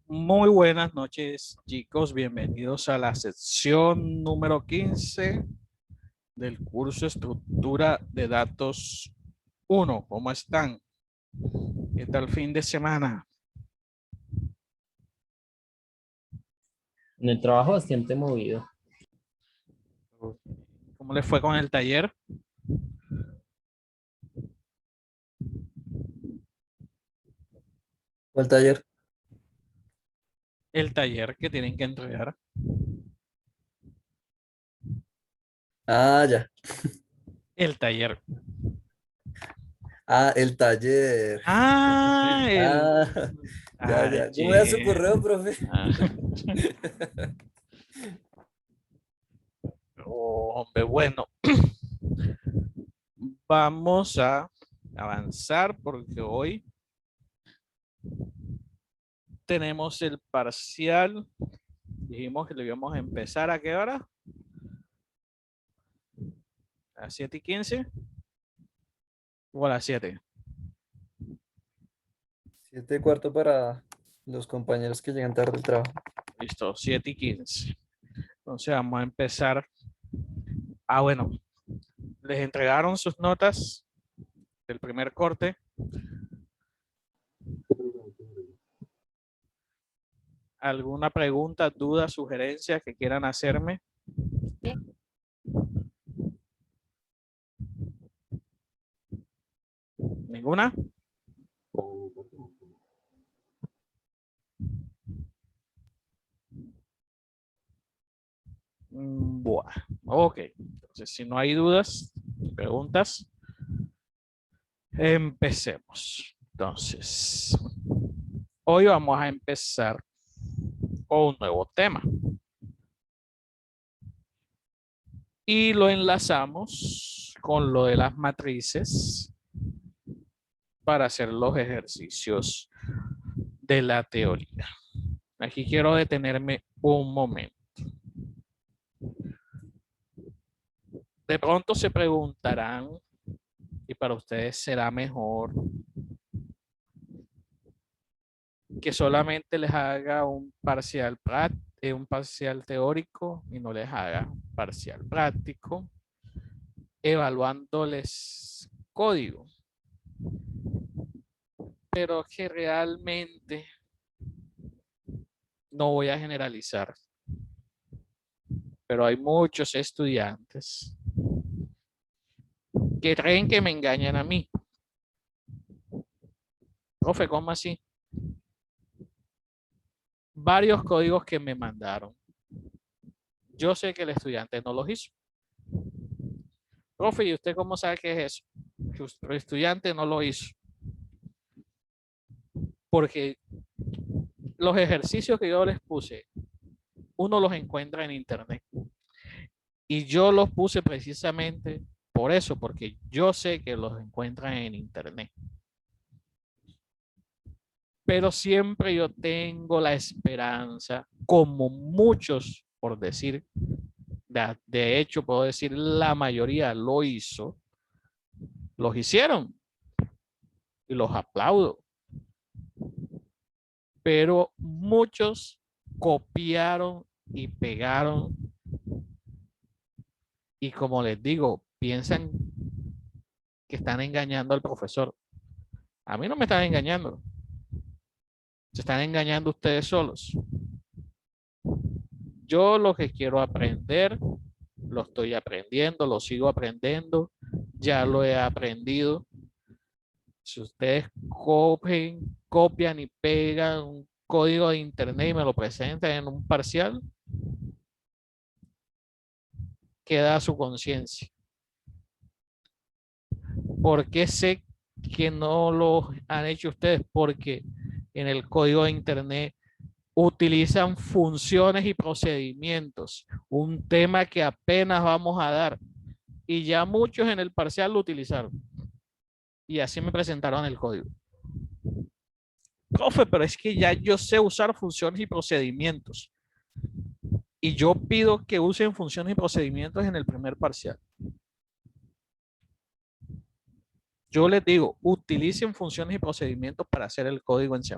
Muy buenas noches, chicos. Bienvenidos a la sección número 15 del curso Estructura de Datos 1. ¿Cómo están? ¿Qué tal fin de semana? En el trabajo bastante movido. ¿Cómo les fue con el taller? ¿O el taller? El taller que tienen que entregar. Ah, ya. El taller. Ah, el taller. Ah, Ah, ya, ya. ¿Cómo ya se taller. ocurrió, profe? Ah. Oh, hombre, bueno, vamos a avanzar porque hoy tenemos el parcial. Dijimos que lo íbamos a empezar ¿a qué hora? ¿A las 7:15 o a las 7? 7:15 para los compañeros que llegan tarde del trabajo. Listo, 7:15. Entonces vamos a empezar. Ah, bueno, les entregaron sus notas del primer corte. ¿Alguna pregunta, duda, sugerencia que quieran hacerme? ¿Ninguna? Bueno, ok. Entonces, si no hay dudas, preguntas, empecemos. Entonces, hoy vamos a empezar con un nuevo tema. Y lo enlazamos con lo de las matrices para hacer los ejercicios de la teoría. Aquí quiero detenerme un momento. De pronto se preguntarán, y para ustedes será mejor que solamente les haga un parcial teórico y no les haga parcial práctico, evaluándoles código. Pero que realmente no voy a generalizar. Pero hay muchos estudiantes que creen que me engañan a mí. Profe, ¿cómo así? Varios códigos que me mandaron. Yo sé que el estudiante no los hizo. Profe, ¿y usted cómo sabe qué es eso? Que el estudiante no lo hizo. Porque los ejercicios que yo les puse, uno los encuentra en internet. Y yo los puse precisamente por eso, porque yo sé que los encuentran en internet. Pero siempre yo tengo la esperanza, como muchos, por decir, de hecho puedo decir la mayoría lo hizo, los hicieron y los aplaudo. Pero muchos copiaron y pegaron y como les digo, piensan que están engañando al profesor. A mí no me están engañando. Se están engañando ustedes solos. Yo lo que quiero aprender, lo estoy aprendiendo, lo sigo aprendiendo, ya lo he aprendido. Si ustedes copian y pegan un código de internet y me lo presentan en un parcial, queda a su conciencia. ¿Por qué sé que no lo han hecho ustedes? Porque en el código de internet utilizan funciones y procedimientos, un tema que apenas vamos a dar. Y ya muchos en el parcial lo utilizaron. Y así me presentaron el código. Profe, pero es que ya yo sé usar funciones y procedimientos. Y yo pido que usen funciones y procedimientos en el primer parcial. Yo les digo, utilicen funciones y procedimientos para hacer el código en C++.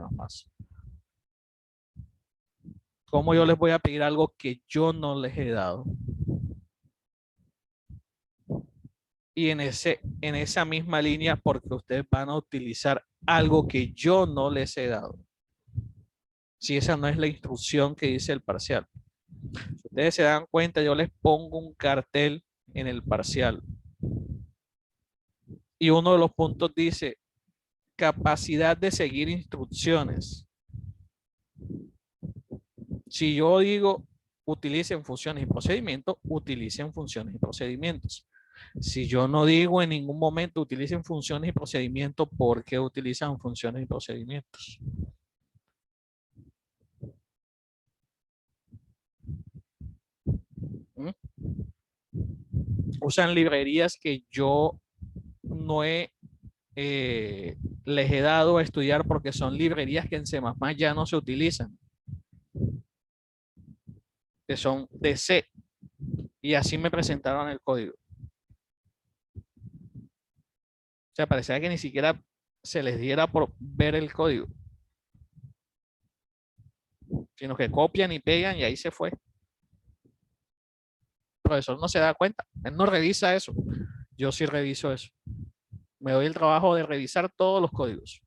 ¿Cómo yo les voy a pedir algo que yo no les he dado? Y en esa misma línea, porque ustedes van a utilizar algo que yo no les he dado. Si esa no es la instrucción que dice el parcial. Si ustedes se dan cuenta, yo les pongo un cartel en el parcial. Y uno de los puntos dice, capacidad de seguir instrucciones. Si yo digo, utilicen funciones y procedimientos, utilicen funciones y procedimientos. Si yo no digo en ningún momento utilicen funciones y procedimientos, ¿por qué utilizan funciones y procedimientos? ¿Mm? Usan librerías que yo no les he dado a estudiar porque son librerías que en C++ ya no se utilizan, que son de C, y así me presentaron el código. O sea, parecía que ni siquiera se les diera por ver el código, sino que copian y pegan y ahí se fue. El profesor no se da cuenta, él no revisa eso, yo sí reviso eso. Me doy el trabajo de revisar todos los códigos.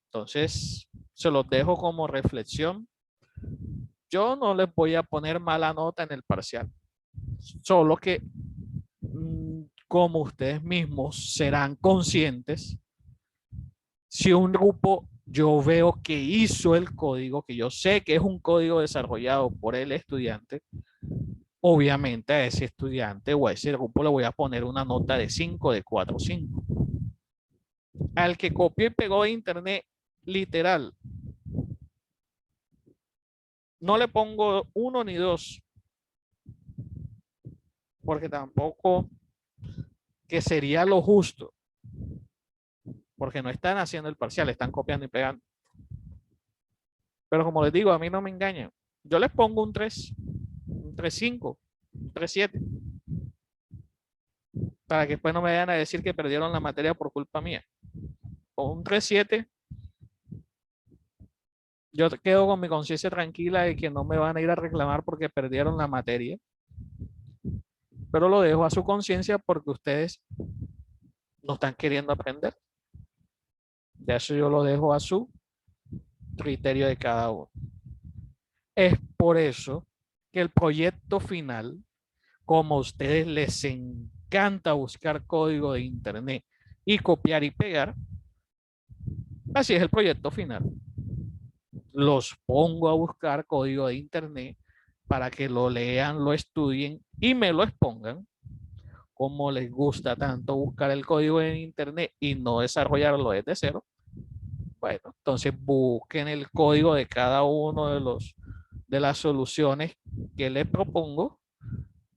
Entonces, se los dejo como reflexión. Yo no les voy a poner mala nota en el parcial, solo que como ustedes mismos serán conscientes, si un grupo yo veo que hizo el código, que yo sé que es un código desarrollado por el estudiante, obviamente a ese estudiante o a ese grupo le voy a poner una nota de 5, de 4, 5. Al que copió y pegó de internet, literal, no le pongo 1 ni 2, porque tampoco que sería lo justo, porque no están haciendo el parcial, están copiando y pegando. Pero como les digo, a mí no me engañan. Yo les pongo un 3, un 3.5, un 3.7, para que después no me vayan a decir que perdieron la materia por culpa mía. O un 3.7, yo quedo con mi conciencia tranquila de que no me van a ir a reclamar porque perdieron la materia. Pero lo dejo a su conciencia porque ustedes no están queriendo aprender. De eso yo lo dejo a su criterio de cada uno. Es por eso que el proyecto final, como a ustedes les encanta buscar código de internet y copiar y pegar, así es el proyecto final. Los pongo a buscar código de internet para que lo lean, lo estudien y me lo expongan. Como les gusta tanto buscar el código en internet y no desarrollarlo desde cero, bueno, entonces busquen el código de cada uno de las soluciones que les propongo,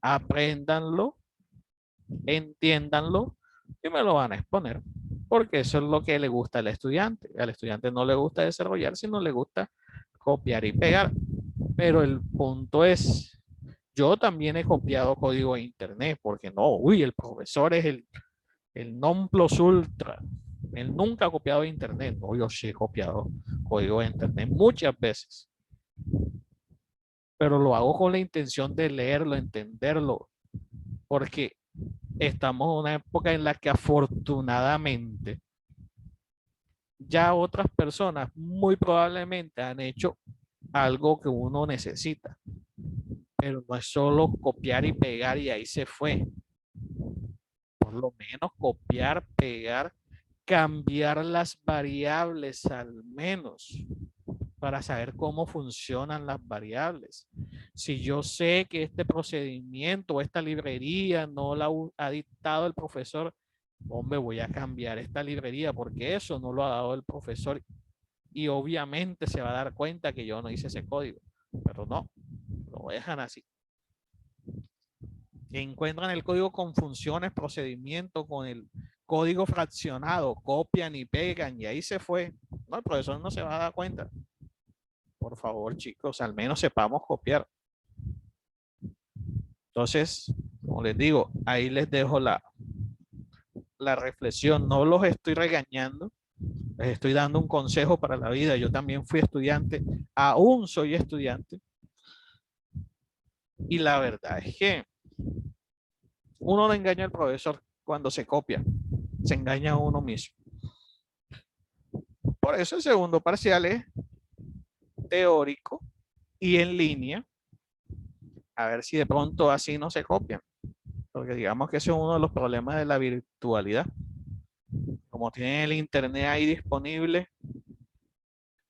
apréndanlo, entiéndanlo y me lo van a exponer, porque eso es lo que le gusta al estudiante. Al estudiante no le gusta desarrollar, sino le gusta copiar y pegar. Pero el punto es, yo también he copiado código de internet, porque no, uy, el profesor es el non plus ultra. Él nunca ha copiado de internet. No, yo sí he copiado código de internet muchas veces. Pero lo hago con la intención de leerlo, entenderlo, porque estamos en una época en la que afortunadamente ya otras personas muy probablemente han hecho algo que uno necesita. Pero no es solo copiar y pegar y ahí se fue. Por lo menos copiar, pegar, cambiar las variables al menos para saber cómo funcionan las variables. Si yo sé que este procedimiento o esta librería no la ha dictado el profesor, hombre, voy a cambiar esta librería porque eso no lo ha dado el profesor y obviamente se va a dar cuenta que yo no hice ese código, pero no, lo dejan así. Encuentran el código con funciones, procedimiento, con el código fraccionado, copian y pegan y ahí se fue. No, el profesor no se va a dar cuenta. Por favor, chicos, al menos sepamos copiar. Entonces, como les digo, ahí les dejo la reflexión. No los estoy regañando, Les estoy dando un consejo para la vida. Yo también fui estudiante, aún soy estudiante. Y la verdad es que uno no engaña al profesor cuando se copia. Se engaña a uno mismo. Por eso el segundo parcial es teórico y en línea. A ver si de pronto así no se copian. Porque digamos que ese es uno de los problemas de la virtualidad. Como tienen el internet ahí disponible,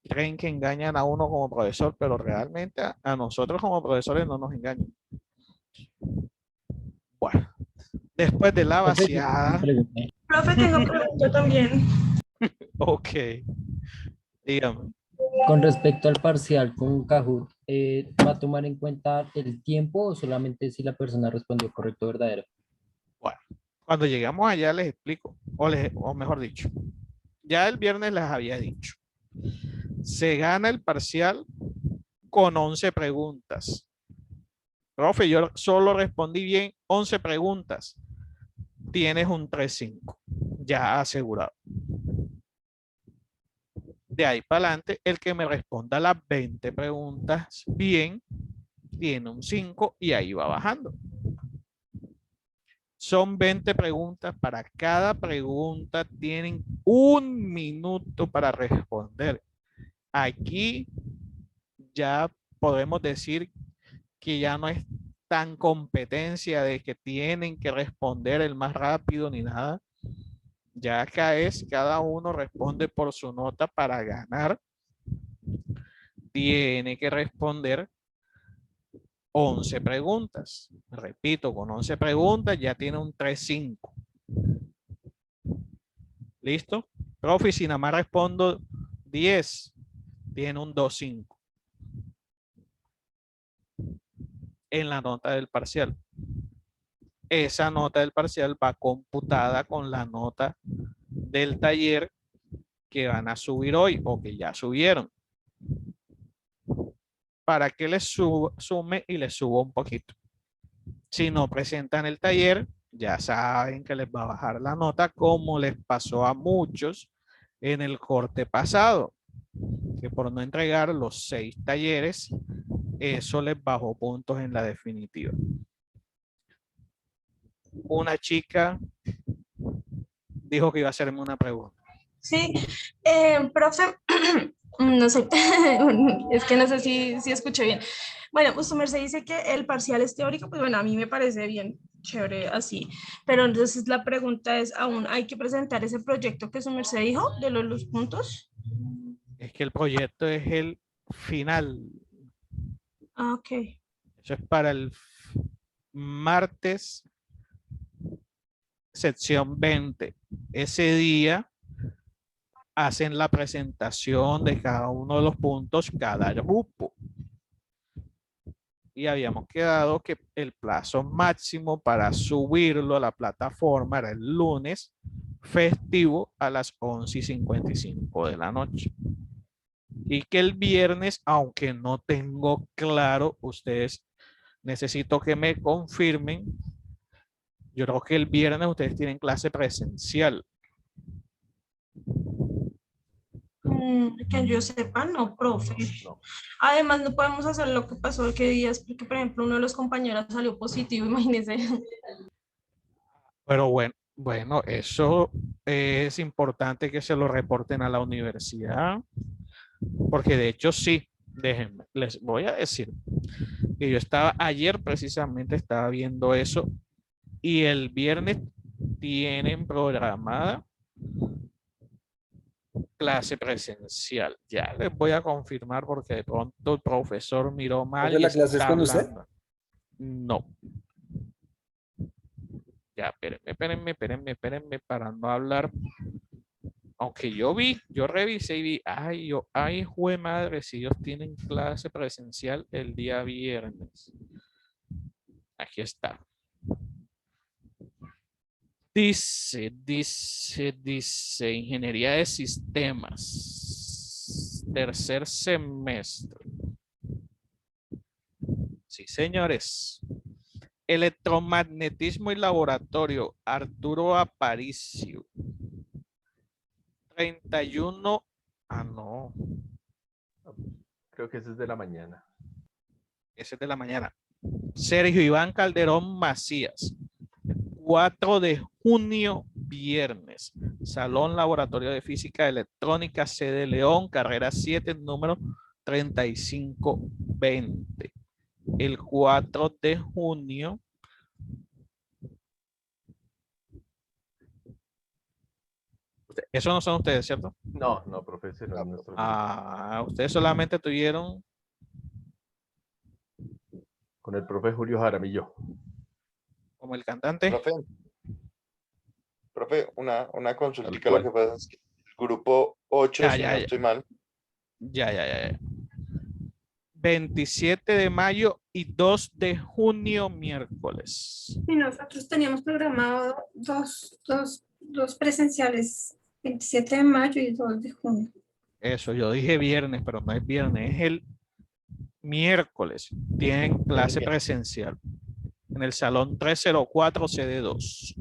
creen que engañan a uno como profesor, pero realmente a nosotros como profesores no nos engañan. Bueno, después de la Profe, yo tengo una vaciada, pregunta. Profe, tengo pregunta también. ok, dígame. Con respecto al parcial con Kahoot, ¿va a tomar en cuenta el tiempo o solamente si la persona respondió correcto o verdadero? Bueno, cuando llegamos allá les explico, o mejor dicho, ya el viernes les había dicho, se gana el parcial con 11 preguntas. Profe, yo solo respondí bien 11 preguntas. Tienes un 3.5 ya asegurado. De ahí para adelante, el que me responda las 20 preguntas bien, tiene un 5 y ahí va bajando. Son 20 preguntas. Para cada pregunta tienen 1 minuto para responder. Aquí ya podemos decir que ya no es tan competencia de que tienen que responder el más rápido ni nada. Ya acá es cada uno responde por su nota para ganar. Tiene que responder 11 preguntas. Repito, con 11 preguntas ya tiene un 3.5. ¿Listo? Profe, si nada más respondo 10, tiene un 2.5 en la nota del parcial. Esa nota del parcial va computada con la nota del taller que van a subir hoy o que ya subieron. Para que les sume y les suba un poquito. Si no presentan el taller, ya saben que les va a bajar la nota como les pasó a muchos en el corte pasado, que por no entregar los 6 talleres, eso les bajó puntos en la definitiva. Una chica dijo que iba a hacerme una pregunta. Sí, profe, no sé, es que no sé si escuché bien. Bueno, pues su merced dice que el parcial es teórico, pues bueno, a mí me parece bien chévere así, pero entonces la pregunta es, ¿aún hay que presentar ese proyecto que su merced dijo de los puntos? Es que el proyecto es el final. Ah, ok. Eso es para el martes, sección 20. Ese día hacen la presentación de cada uno de los puntos, cada grupo. Y habíamos quedado que el plazo máximo para subirlo a la plataforma era el lunes festivo a las 11:55 de la noche. Y que el viernes, aunque no tengo claro, ustedes necesito que me confirmen. Yo creo que el viernes ustedes tienen clase presencial. Que yo sepa, no, profe. No. Además, no podemos hacer lo que pasó que días, porque por ejemplo uno de los compañeros salió positivo, imagínense. Pero bueno, eso es importante que se lo reporten a la universidad, porque de hecho sí, déjenme, les voy a decir que yo estaba ayer precisamente estaba viendo eso y el viernes tienen programada clase presencial. Ya les voy a confirmar porque de pronto el profesor miró mal Profe, y ¿la clase es está con usted? hablando. No, ya, espérenme para no hablar. Aunque yo revisé y vi, ay, jue madre, si ellos tienen clase presencial el día viernes. Aquí está. Dice, Ingeniería de Sistemas, tercer semestre. Sí, señores. Electromagnetismo y laboratorio, Arturo Aparicio. 31. Ah, no. Creo que ese es de la mañana. Ese es de la mañana. Sergio Iván Calderón Macías. 4 de junio, viernes. Salón Laboratorio de Física Electrónica, sede León, carrera 7, número 3520. El 4 de junio. Eso no son ustedes, ¿cierto? No, no, profe, ese no es nuestro grupo. Ah, ustedes solamente tuvieron. Con el profe Julio Jaramillo. Como el cantante. Profe, una consultica. Tal cual. Lo que pasa es que el grupo 8, Ya, si ya, no ya. estoy mal, Ya. 27 de mayo y 2 de junio, miércoles. Y nosotros teníamos programado dos presenciales, 27 de mayo y 2 de junio. Eso, yo dije viernes, pero no es viernes, es el miércoles. Tienen clase presencial en el salón 304, sede 2.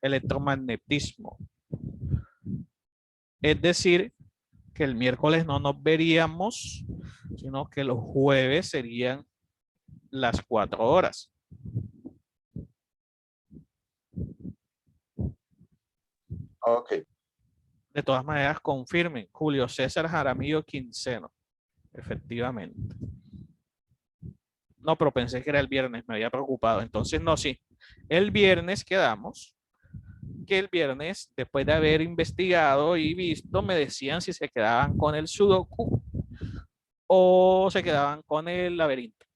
Electromagnetismo. Es decir, que el miércoles no nos veríamos, sino que los jueves serían las 4 horas. ok. De todas maneras, confirmen. Julio César Jaramillo Quinceno. Efectivamente. No, pero pensé que era el viernes, me había preocupado. Entonces, no, sí. El viernes quedamos. Que el viernes, después de haber investigado y visto, me decían si se quedaban con el Sudoku o se quedaban con el laberinto.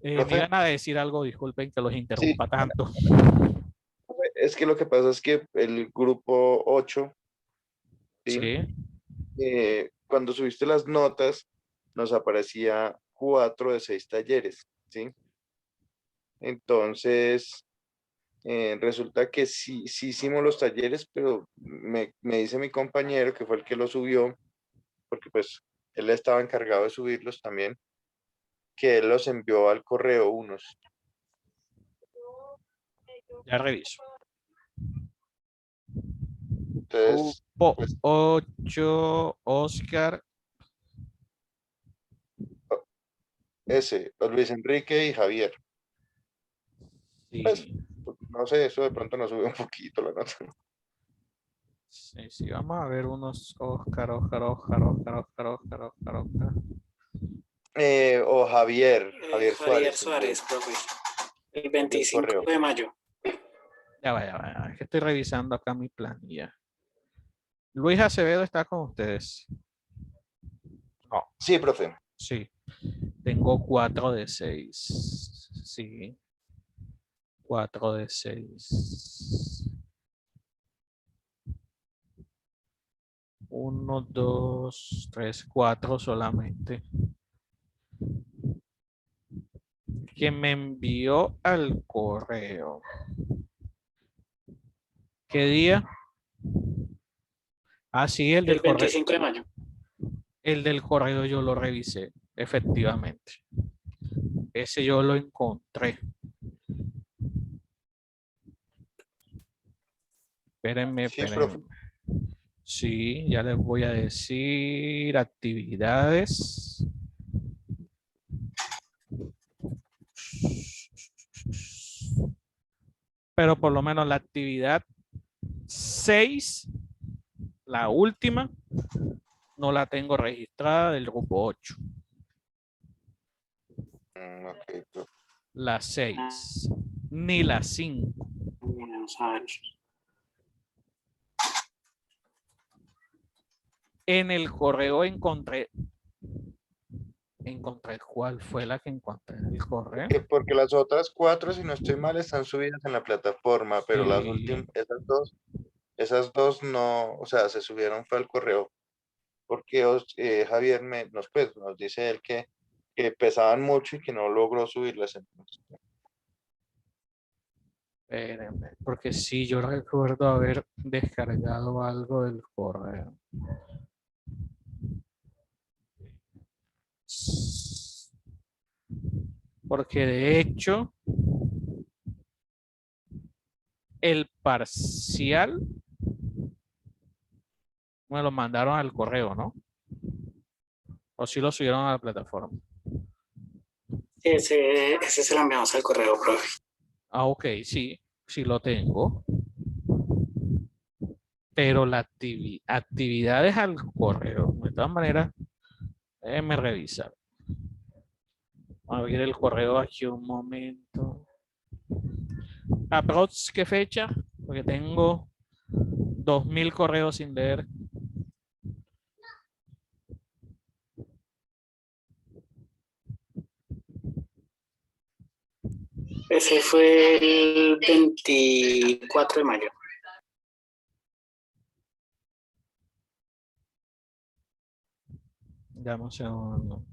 Me Profe. iban a decir algo, disculpen que los interrumpa tanto. Es que lo que pasa es que el grupo 8, ¿sí? Sí. Cuando subiste las notas, nos aparecía 4 de 6 talleres, ¿sí? Entonces, resulta que sí hicimos los talleres, pero me dice mi compañero, que fue el que lo subió, porque pues él estaba encargado de subirlos también, que él los envió al correo unos. Ya reviso. Entonces, Grupo pues, 8, Oscar. ese, Luis Enrique y Javier. Sí. Pues, no sé, eso de pronto nos sube un poquito la nota. Sí, vamos a ver unos Oscar. O Javier Suárez, profe. El el 25 correo. de mayo. Ya va, es que estoy revisando acá mi planilla. Luis Acevedo está con ustedes. No, Sí, profe. sí. Tengo 4 de 6. Sí. 4 de 6. 1, 2, 3, 4 solamente. Que me envió al correo. ¿Qué día? Ah, sí, el del El correo. 25 de mayo. El del correo yo lo revisé, efectivamente. Ese yo lo encontré. Espérenme. Sí, profe. Sí, ya les voy a decir actividades. Pero por lo menos la actividad 6, la última, no la tengo registrada del grupo 8. Ok, profe. La 6, ni la 5. Vamos a ver. En el correo encontré cuál fue la que encontré en el correo. Porque las otras 4, si no estoy mal, están subidas en la plataforma, pero Sí. las últimas, esas dos no, o sea, se subieron fue al correo. Porque Javier nos dice él que pesaban mucho y que no logró subirlas. Entonces. Espérenme, porque sí, yo recuerdo haber descargado algo del correo. Porque de hecho, el parcial Me lo mandaron al correo, ¿no? O si lo subieron a la plataforma. Ese se lo enviamos al correo, profe. Ah, ok, sí, sí lo tengo. Pero la actividades al correo, de todas maneras, me revisar. Vamos a abrir el correo aquí un momento. ¿Aprox qué fecha? Porque tengo 2000 correos sin leer. Ese fue el 24 de mayo. Dame un segundo.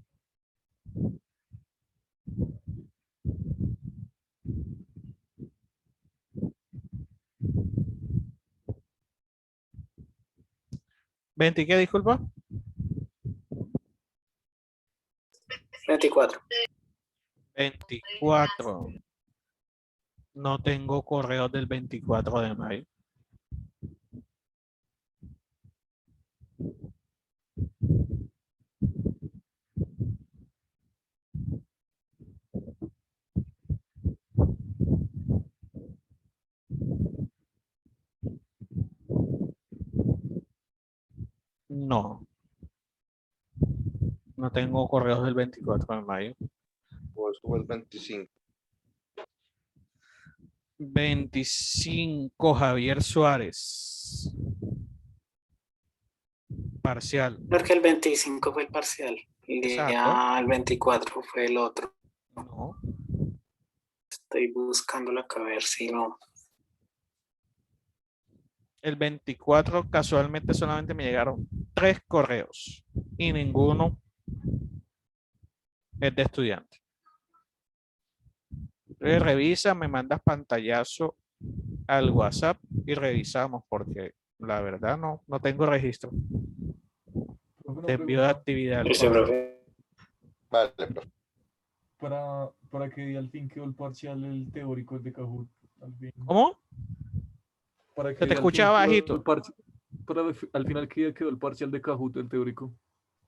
¿20 qué, disculpa? 24. 24. No tengo correos del 24 de mayo. No. No tengo correos del 24 de mayo. O eso fue el 25. 25, Javier Suárez. Parcial. Porque el 25 fue el parcial. El 24 fue el otro. No. Estoy buscándolo acá a ver si no. El 24 casualmente solamente me llegaron 3 correos y ninguno es de estudiante. Entonces, revisa, me mandas pantallazo al WhatsApp y revisamos porque la verdad no tengo registro. Te envío de actividad. Ese, profe. Vale, profe. ¿Para qué día al fin quedó el parcial el teórico de Kahoot? ¿Cómo? ¿Para Se te escucha bajito. Al final, ¿qué día quedó el parcial de Kahoot, el teórico?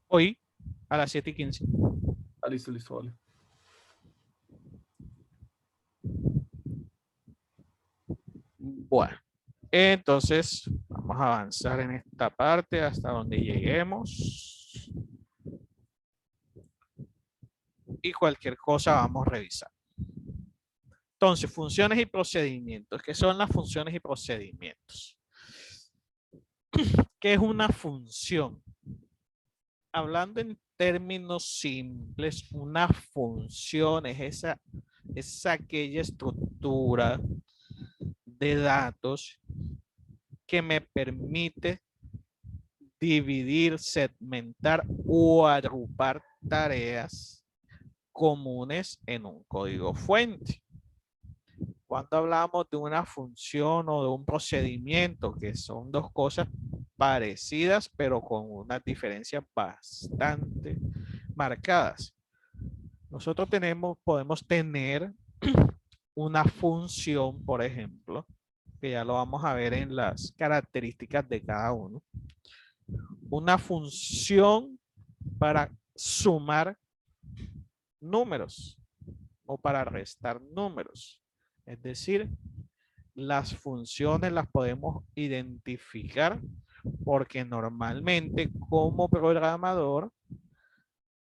Hoy a las 7:15. Ah, listo, vale. Bueno, entonces vamos a avanzar en esta parte hasta donde lleguemos. Y cualquier cosa vamos a revisar. Entonces, funciones y procedimientos. ¿Qué son las funciones y procedimientos? ¿Qué es una función? Hablando en términos simples, una función es aquella estructura de datos que me permite dividir, segmentar o agrupar tareas comunes en un código fuente. Cuando hablamos de una función o de un procedimiento, que son dos cosas parecidas, pero con unas diferencias bastante marcadas. Nosotros podemos tener una función, por ejemplo, que ya lo vamos a ver en las características de cada uno. Una función para sumar números o para restar números. Es decir, las funciones las podemos identificar porque normalmente como programador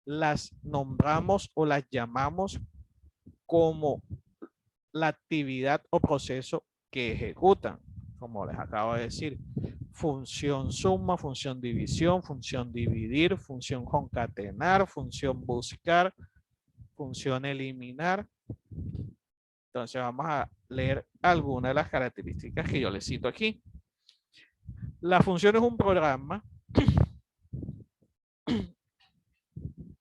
las nombramos o las llamamos como la actividad o proceso que ejecutan. Como les acabo de decir, función suma, función división, función dividir, función concatenar, función buscar, función eliminar. Entonces vamos a leer algunas de las características que yo les cito aquí. La función es un programa.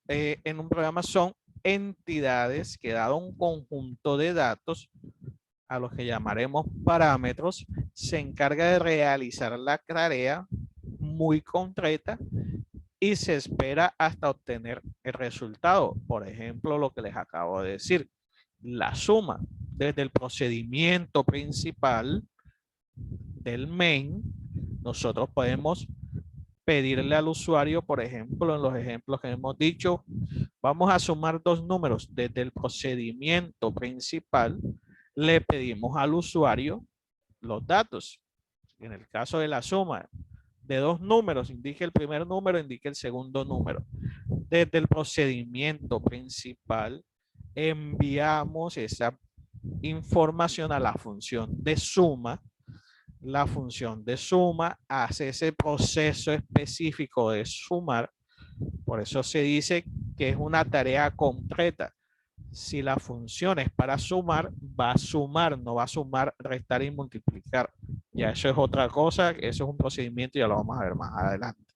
En un programa son entidades que dado un conjunto de datos a los que llamaremos parámetros, se encarga de realizar la tarea muy concreta y se espera hasta obtener el resultado. Por ejemplo, lo que les acabo de decir, la suma. Desde el procedimiento principal del main, nosotros podemos pedirle al usuario, por ejemplo, en los ejemplos que hemos dicho, vamos a sumar dos números. Desde el procedimiento principal, le pedimos al usuario los datos. En el caso de la suma de dos números, indique el primer número, indique el segundo número. Desde el procedimiento principal, enviamos esa información a la función de suma. La función de suma hace ese proceso específico de sumar. Por eso se dice que es una tarea completa. Si la función es para sumar, va a sumar, no va a sumar, restar y multiplicar. Ya eso es otra cosa, eso es un procedimiento y ya lo vamos a ver más adelante.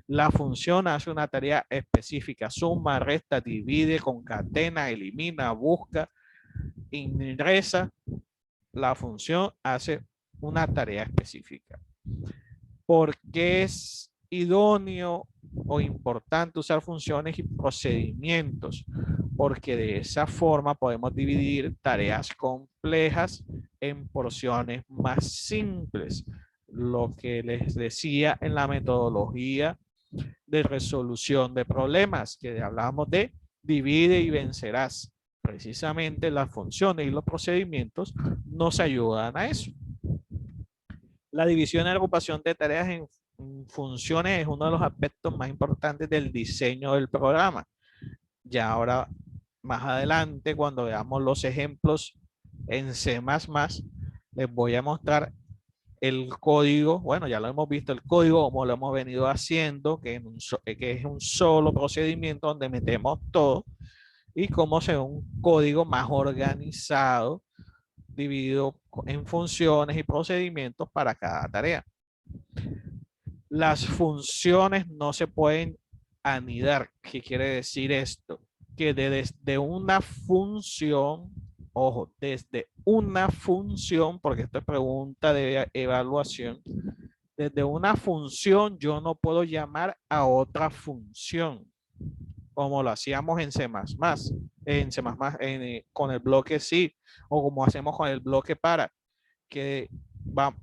La función hace una tarea específica, suma, resta, divide, concatena, elimina, busca, ingresa. La función hace una tarea específica. ¿Por qué es idóneo o importante usar funciones y procedimientos? Porque de esa forma podemos dividir tareas complejas en porciones más simples. Lo que les decía en la metodología de resolución de problemas, que hablábamos de divide y vencerás. Precisamente las funciones y los procedimientos nos ayudan a eso. La división y agrupación de tareas en funciones es uno de los aspectos más importantes del diseño del programa. Ya ahora, más adelante, cuando veamos los ejemplos en C++, les voy a mostrar el código. Bueno, ya lo hemos visto, el código como lo hemos venido haciendo, que es un solo procedimiento donde metemos todo, y cómo se ve un código más organizado, dividido en funciones y procedimientos para cada tarea. Las funciones no se pueden anidar. ¿Qué quiere decir esto? Que desde una función, ojo, desde una función, porque esto es pregunta de evaluación, desde una función yo no puedo llamar a otra función, como lo hacíamos en C++, con el bloque sí, o como hacemos con el bloque para, que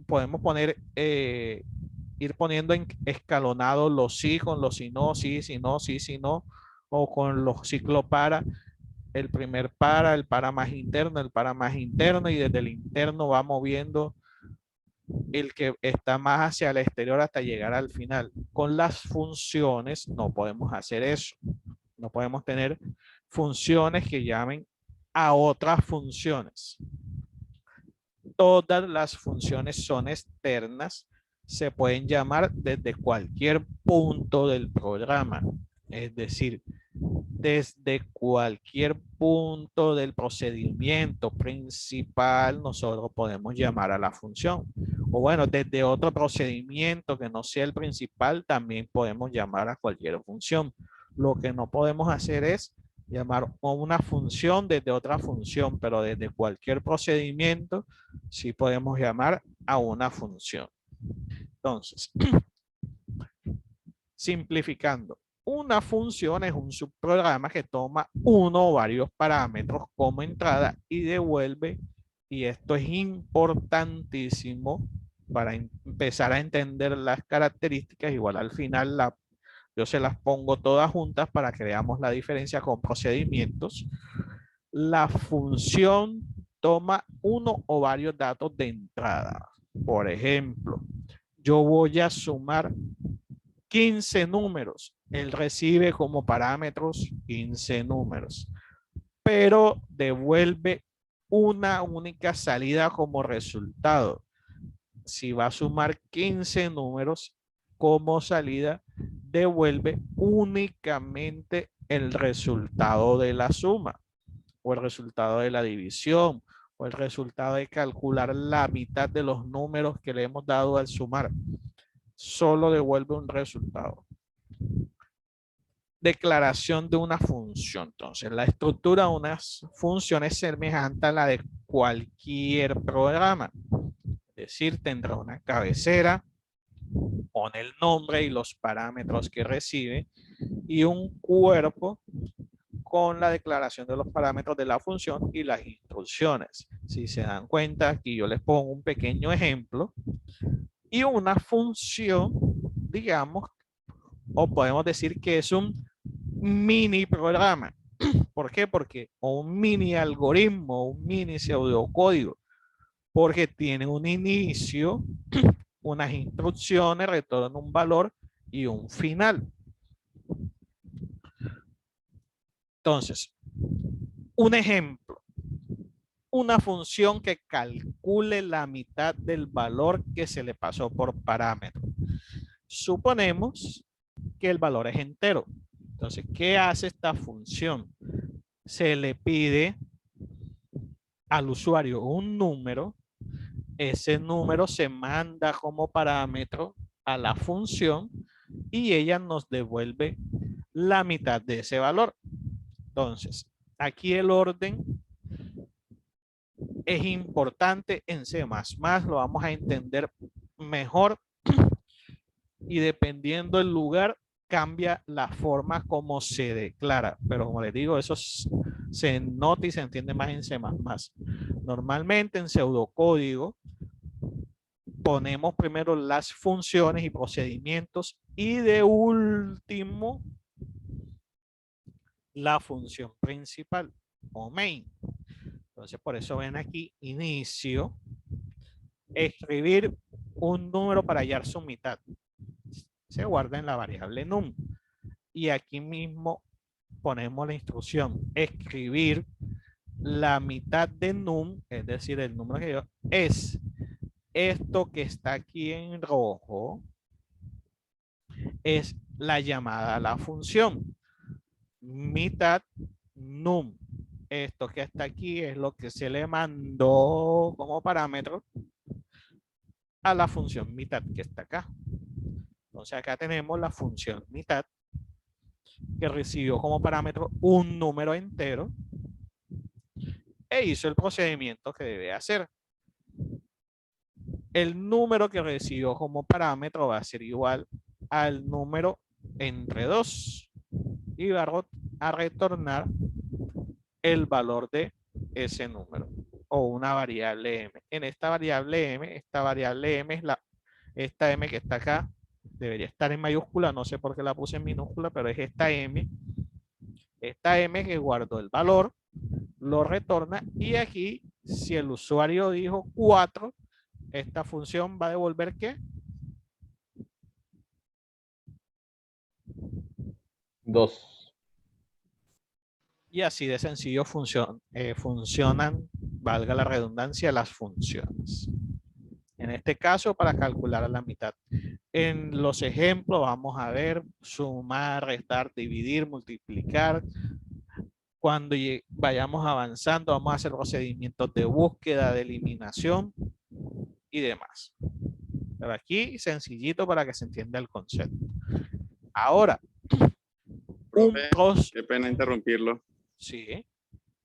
podemos poner, ir poniendo en escalonado los sí con los si no, sí, si no, sí, si no, o con los ciclos para, el primer para, el para más interno, el para más interno, y desde el interno va moviendo el que está más hacia el exterior hasta llegar al final. Con las funciones no podemos hacer eso. No podemos tener funciones que llamen a otras funciones. Todas las funciones son externas, se pueden llamar desde cualquier punto del programa. Es decir, desde cualquier punto del procedimiento principal nosotros podemos llamar a la función. O bueno, desde otro procedimiento que no sea el principal también podemos llamar a cualquier función. Lo que no podemos hacer es llamar a una función desde otra función, pero desde cualquier procedimiento sí podemos llamar a una función. Entonces, simplificando, una función es un subprograma que toma uno o varios parámetros como entrada y devuelve, y esto es importantísimo para empezar a entender las características. Igual al final yo se las pongo todas juntas para que veamos la diferencia con procedimientos. La función toma uno o varios datos de entrada. Por ejemplo, yo voy a sumar 15 números. Él recibe como parámetros 15 números, pero devuelve una única salida como resultado. Si va a sumar 15 números como salida, devuelve únicamente el resultado de la suma, o el resultado de la división, o el resultado de calcular la mitad de los números que le hemos dado al sumar. Solo devuelve un resultado. Declaración de una función. Entonces, la estructura de una función es semejante a la de cualquier programa. Es decir, tendrá una cabecera, pone el nombre y los parámetros que recibe, y un cuerpo con la declaración de los parámetros de la función y las instrucciones. Si se dan cuenta, aquí yo les pongo un pequeño ejemplo. Y una función, digamos, o podemos decir que es un mini programa. ¿Por qué? Porque, o un mini algoritmo, un mini pseudocódigo, porque tiene un inicio, unas instrucciones, retorna un valor y un final. Entonces, un ejemplo, una función que calcule la mitad del valor que se le pasó por parámetro. Suponemos que el valor es entero. Entonces, ¿qué hace esta función? Se le pide al usuario un número, ese número se manda como parámetro a la función y ella nos devuelve la mitad de ese valor. Entonces, aquí el orden es importante en C++, lo vamos a entender mejor y dependiendo del lugar cambia la forma como se declara, pero como les digo, eso se nota y se entiende más en C++. Normalmente en pseudocódigo ponemos primero las funciones y procedimientos y de último la función principal o main. Entonces por eso ven aquí inicio, escribir un número para hallar su mitad. Se guarda en la variable num. Y aquí mismo ponemos la instrucción escribir la mitad de num, es decir, el número que yo es esto que está aquí en rojo, es la llamada a la función mitad num. Esto que está aquí es lo que se le mandó como parámetro a la función mitad que está acá. Entonces acá tenemos la función mitad que recibió como parámetro un número entero e hizo el procedimiento que debe hacer. El número que recibió como parámetro va a ser igual al número entre 2 y va a retornar el valor de ese número o una variable m. En esta variable m es esta m que está acá, debería estar en mayúscula, no sé por qué la puse en minúscula, pero es esta m que guardó el valor, lo retorna y aquí si el usuario dijo 4, esta función va a devolver ¿qué? 2. Y así de sencillo funcionan, valga la redundancia, las funciones. En este caso, para calcular la mitad. En los ejemplos vamos a ver sumar, restar, dividir, multiplicar. Cuando vayamos avanzando, vamos a hacer procedimientos de búsqueda, de eliminación y demás. Pero aquí, sencillito para que se entienda el concepto. Ahora, Profe, qué pena interrumpirlo. Sí.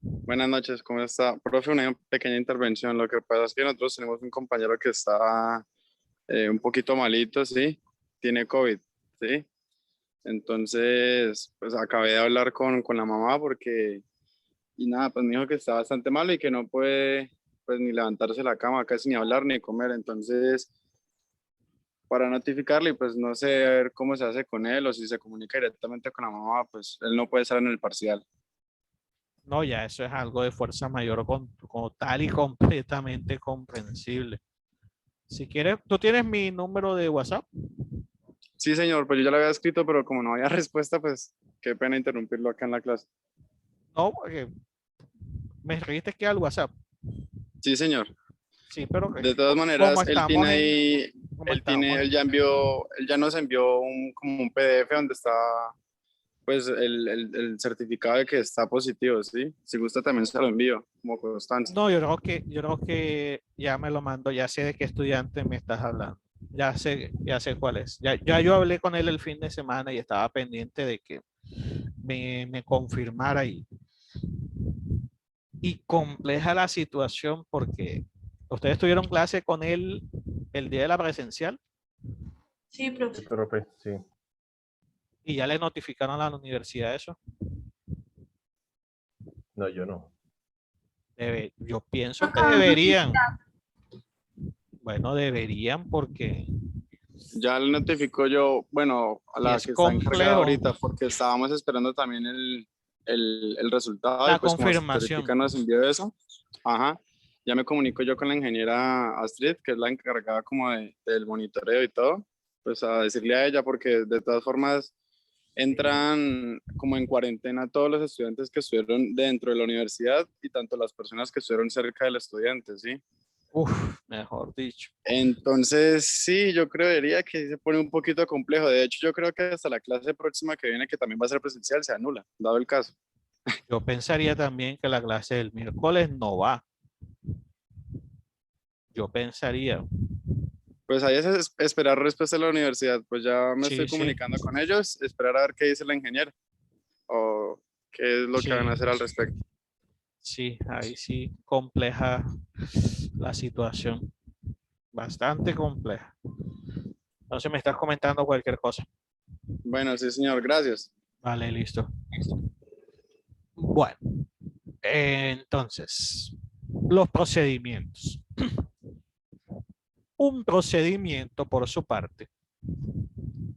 Buenas noches, ¿cómo está? Profe, una pequeña intervención. Lo que pasa es que nosotros tenemos un compañero que está un poquito malito, ¿sí? Tiene COVID, ¿sí? Entonces, pues acabé de hablar con la mamá porque, y nada, pues me dijo que está bastante malo y que no puede, pues, ni levantarse de la cama, casi ni hablar ni comer. Entonces, para notificarle, y pues no sé a ver cómo se hace con él o si se comunica directamente con la mamá, pues él no puede estar en el parcial. No, ya eso es algo de fuerza mayor como tal y completamente comprensible. Si quieres, ¿tú tienes mi número de WhatsApp? Sí, señor, pues yo ya lo había escrito, pero como no había respuesta, pues qué pena interrumpirlo acá en la clase. No, porque me escribiste que al WhatsApp. Sí, señor. Sí, pero de todas maneras, él tiene ahí, él ya nos envió como un PDF donde está pues el certificado de que está positivo, ¿sí? Si gusta también se lo envío como constancia. No, yo creo que ya me lo mando, ya sé de qué estudiante me estás hablando. Ya sé cuál es. Ya yo hablé con él el fin de semana y estaba pendiente de que me confirmara y compleja la situación porque ustedes tuvieron clase con él el día de la presencial. Sí, profe. Sí, profe, sí. ¿Y ya le notificaron a la universidad eso? No, yo no. Yo pienso que deberían. Bueno, deberían porque Ya le notifico yo, bueno, a Y la es que está encargada complejo. ahorita, porque estábamos esperando también el resultado. La Y pues como confirmación. Certifica nos envió eso, ajá, ya me comunico yo con la ingeniera Astrid, que es la encargada como del monitoreo y todo, pues a decirle a ella, porque de todas formas entran como en cuarentena todos los estudiantes que estuvieron dentro de la universidad y tanto las personas que estuvieron cerca del estudiante, ¿sí? Uf, mejor dicho. Entonces, sí, yo creería que se pone un poquito complejo. De hecho, yo creo que hasta la clase próxima que viene, que también va a ser presencial, se anula, dado el caso. Yo pensaría también que la clase del miércoles no va. Yo pensaría. Pues ahí es esperar respuesta de la universidad. Pues ya me estoy Sí, sí, comunicando con ellos, esperar a ver qué dice la ingeniera o qué es lo que van a sí, hacer al respecto. sí, ahí sí, compleja la situación. Bastante compleja. Entonces me estás comentando cualquier cosa. Bueno, sí, señor, gracias. Vale, listo. Bueno, entonces, los procedimientos. Un procedimiento, por su parte,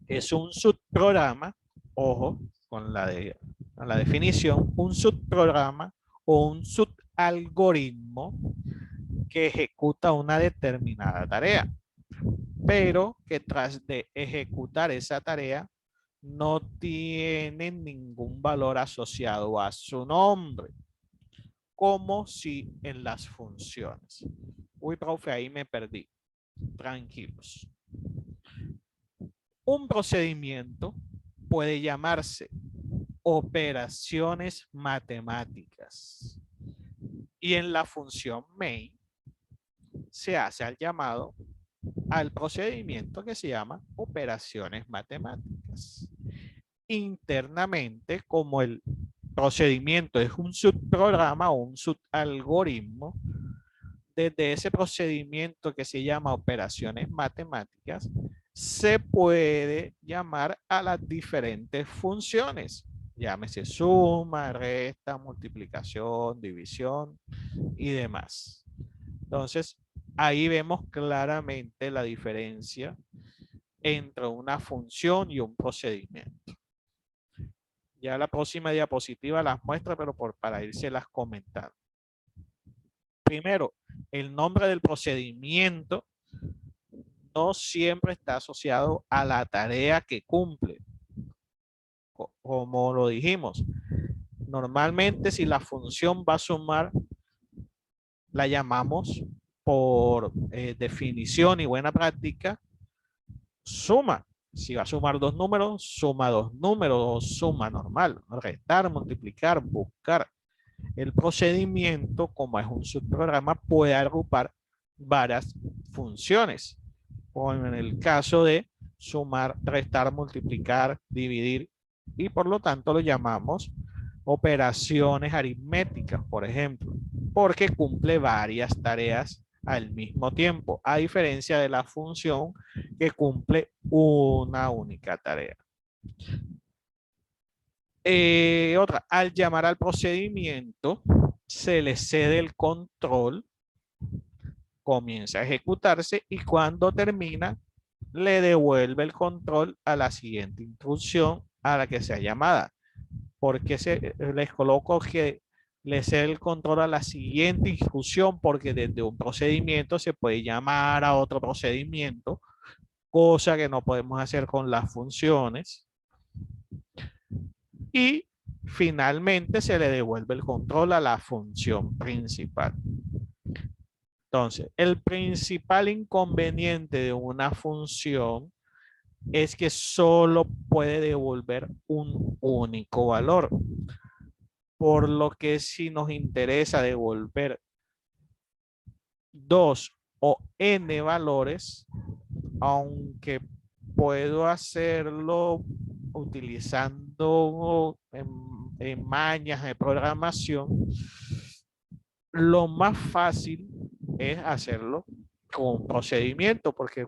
es un subprograma, ojo, con la definición, un subprograma o un subalgoritmo que ejecuta una determinada tarea, pero que tras de ejecutar esa tarea no tiene ningún valor asociado a su nombre, como si en las funciones. Uy, profe, ahí me perdí. Tranquilos. Un procedimiento puede llamarse operaciones matemáticas y en la función main se hace al llamado al procedimiento que se llama operaciones matemáticas. Internamente, como el procedimiento es un subprograma o un subalgoritmo, desde ese procedimiento que se llama operaciones matemáticas, se puede llamar a las diferentes funciones. Llámese suma, resta, multiplicación, división y demás. Entonces, ahí vemos claramente la diferencia entre una función y un procedimiento. Ya la próxima diapositiva las muestra, pero para irse las comentando. Primero, el nombre del procedimiento no siempre está asociado a la tarea que cumple. Como lo dijimos, normalmente si la función va a sumar, la llamamos por definición y buena práctica, suma. Si va a sumar dos números, suma normal, restar, multiplicar, buscar. El procedimiento, como es un subprograma, puede agrupar varias funciones, como en el caso de sumar, restar, multiplicar, dividir, y por lo tanto lo llamamos operaciones aritméticas, por ejemplo, porque cumple varias tareas al mismo tiempo, a diferencia de la función que cumple una única tarea. Otra, al llamar al procedimiento, se le cede el control, comienza a ejecutarse y cuando termina, le devuelve el control a la siguiente instrucción a la que sea llamada. ¿Por qué les coloco que le cede el control a la siguiente instrucción? Porque desde un procedimiento se puede llamar a otro procedimiento, cosa que no podemos hacer con las funciones. Y finalmente se le devuelve el control a la función principal. Entonces, el principal inconveniente de una función es que solo puede devolver un único valor. Por lo que si nos interesa devolver 2 o n valores, aunque puedo hacerlo utilizando en mañas de programación, lo más fácil es hacerlo con un procedimiento, porque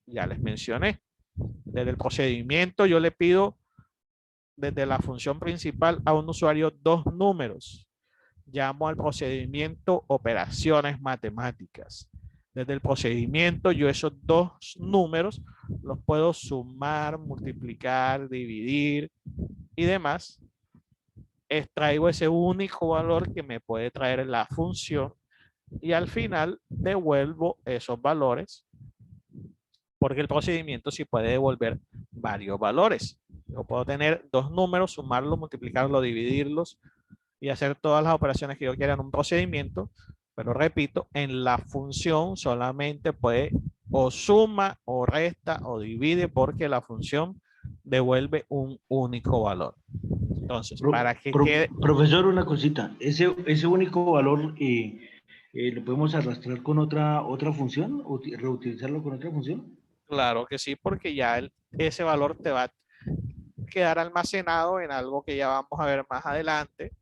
ya les mencioné, desde el procedimiento yo le pido desde la función principal a un usuario 2 números. Llamo al procedimiento operaciones matemáticas. Desde el procedimiento, yo esos dos números los puedo sumar, multiplicar, dividir y demás. Extraigo ese único valor que me puede traer la función y al final devuelvo esos valores, porque el procedimiento sí puede devolver varios valores. Yo puedo tener dos números, sumarlos, multiplicarlos, dividirlos y hacer todas las operaciones que yo quiera en un procedimiento, pero repito, en la función solamente puede o suma o resta o divide, porque la función devuelve un único valor. Entonces, para que quede... Profesor, una cosita, ese único valor ¿lo podemos arrastrar con otra función o reutilizarlo con otra función? Claro que sí, porque ya ese valor te va a quedar almacenado en algo que ya vamos a ver más adelante,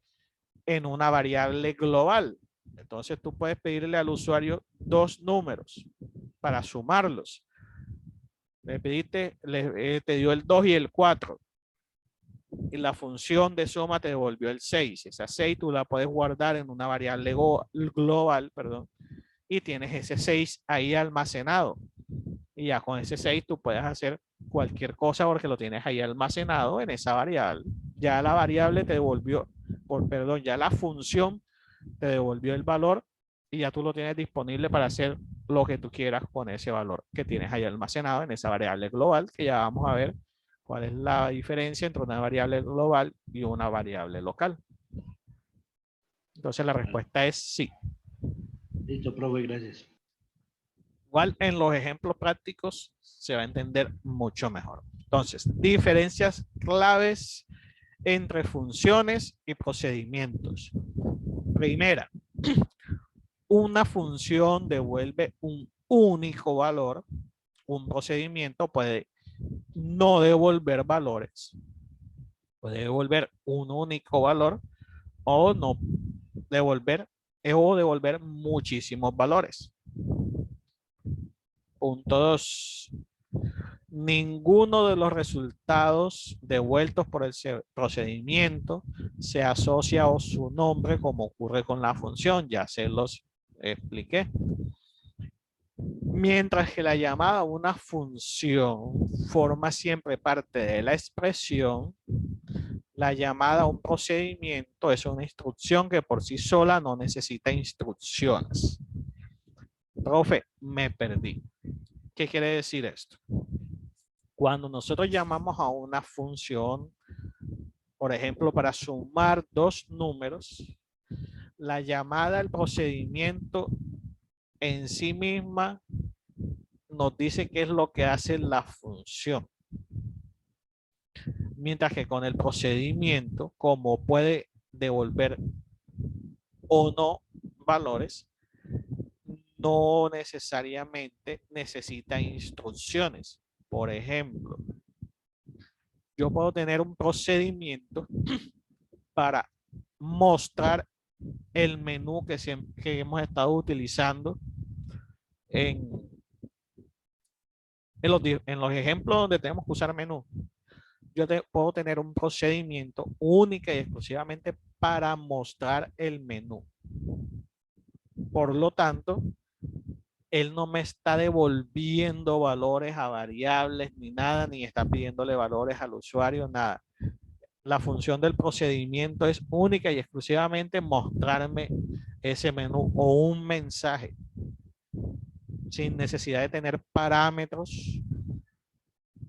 en una variable global. Entonces tú puedes pedirle al usuario dos números para sumarlos. Le pediste, te dio el 2 y el 4. Y la función de suma te devolvió el 6. Esa 6 tú la puedes guardar en una variable global, perdón, y tienes ese 6 ahí almacenado. Y ya con ese 6 tú puedes hacer cualquier cosa porque lo tienes ahí almacenado en esa variable. Ya la variable te devolvió, ya la función te devolvió el valor y ya tú lo tienes disponible para hacer lo que tú quieras con ese valor que tienes ahí almacenado en esa variable global, que ya vamos a ver cuál es la diferencia entre una variable global y una variable local. Entonces la respuesta es sí. Listo, profe, gracias. Igual en los ejemplos prácticos se va a entender mucho mejor. Entonces, diferencias claves entre funciones y procedimientos. Primera, una función devuelve un único valor. Un procedimiento puede no devolver valores. Puede devolver un único valor o no devolver muchísimos valores. Punto 2. Ninguno de los resultados devueltos por el procedimiento se asocia a su nombre como ocurre con la función. Ya se los expliqué. Mientras que la llamada a una función forma siempre parte de la expresión, la llamada a un procedimiento es una instrucción que por sí sola no necesita instrucciones. Profe, me perdí. ¿Qué quiere decir esto? Cuando nosotros llamamos a una función, por ejemplo, para sumar dos números, la llamada al procedimiento en sí misma nos dice qué es lo que hace la función. Mientras que con el procedimiento, como puede devolver o no valores, no necesariamente necesita instrucciones. Por ejemplo, yo puedo tener un procedimiento para mostrar el menú que hemos estado utilizando en los ejemplos donde tenemos que usar menú. Yo puedo tener un procedimiento única y exclusivamente para mostrar el menú. Por lo tanto, él no me está devolviendo valores a variables ni nada, ni está pidiéndole valores al usuario, nada. La función del procedimiento es única y exclusivamente mostrarme ese menú o un mensaje sin necesidad de tener parámetros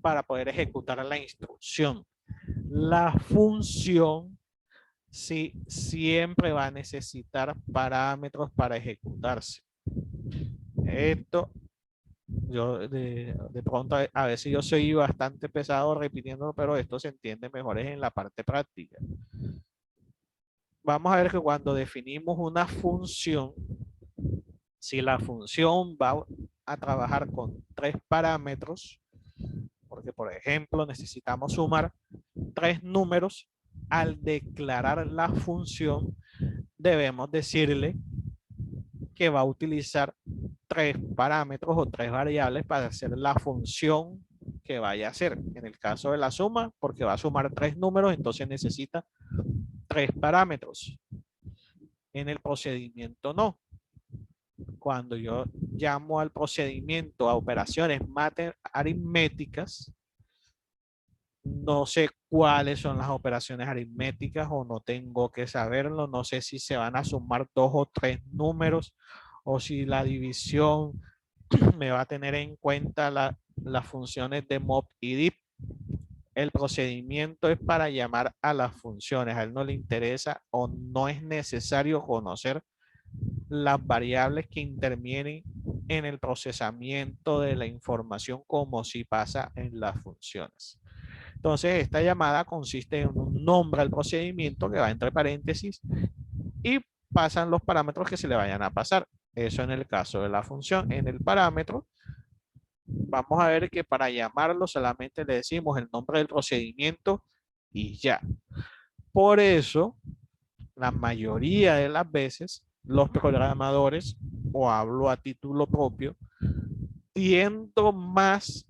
para poder ejecutar la instrucción. La función sí siempre va a necesitar parámetros para ejecutarse. Esto, yo de pronto a veces yo soy bastante pesado repitiéndolo, pero esto se entiende mejor en la parte práctica. Vamos a ver que cuando definimos una función, si la función va a trabajar con tres parámetros, porque por ejemplo necesitamos sumar tres números, al declarar la función debemos decirle que va a utilizar tres parámetros o tres variables para hacer la función que vaya a hacer. En el caso de la suma, porque va a sumar tres números, entonces necesita tres parámetros. En el procedimiento no. cuando yo llamo al procedimiento a operaciones aritméticas, no sé cuáles son las operaciones aritméticas o no tengo que saberlo. No sé si se van a sumar 2 o 3 números o si la división me va a tener en cuenta las funciones de mob y dip. El procedimiento es para llamar a las funciones. A él no le interesa o no es necesario conocer las variables que intervienen en el procesamiento de la información como si pasa en las funciones. Entonces, esta llamada consiste en un nombre al procedimiento que va entre paréntesis y pasan los parámetros que se le vayan a pasar. Eso en el caso de la función. En el parámetro, vamos a ver que para llamarlo solamente le decimos el nombre del procedimiento y ya. Por eso, la mayoría de las veces, los programadores, o hablo a título propio, tiendo más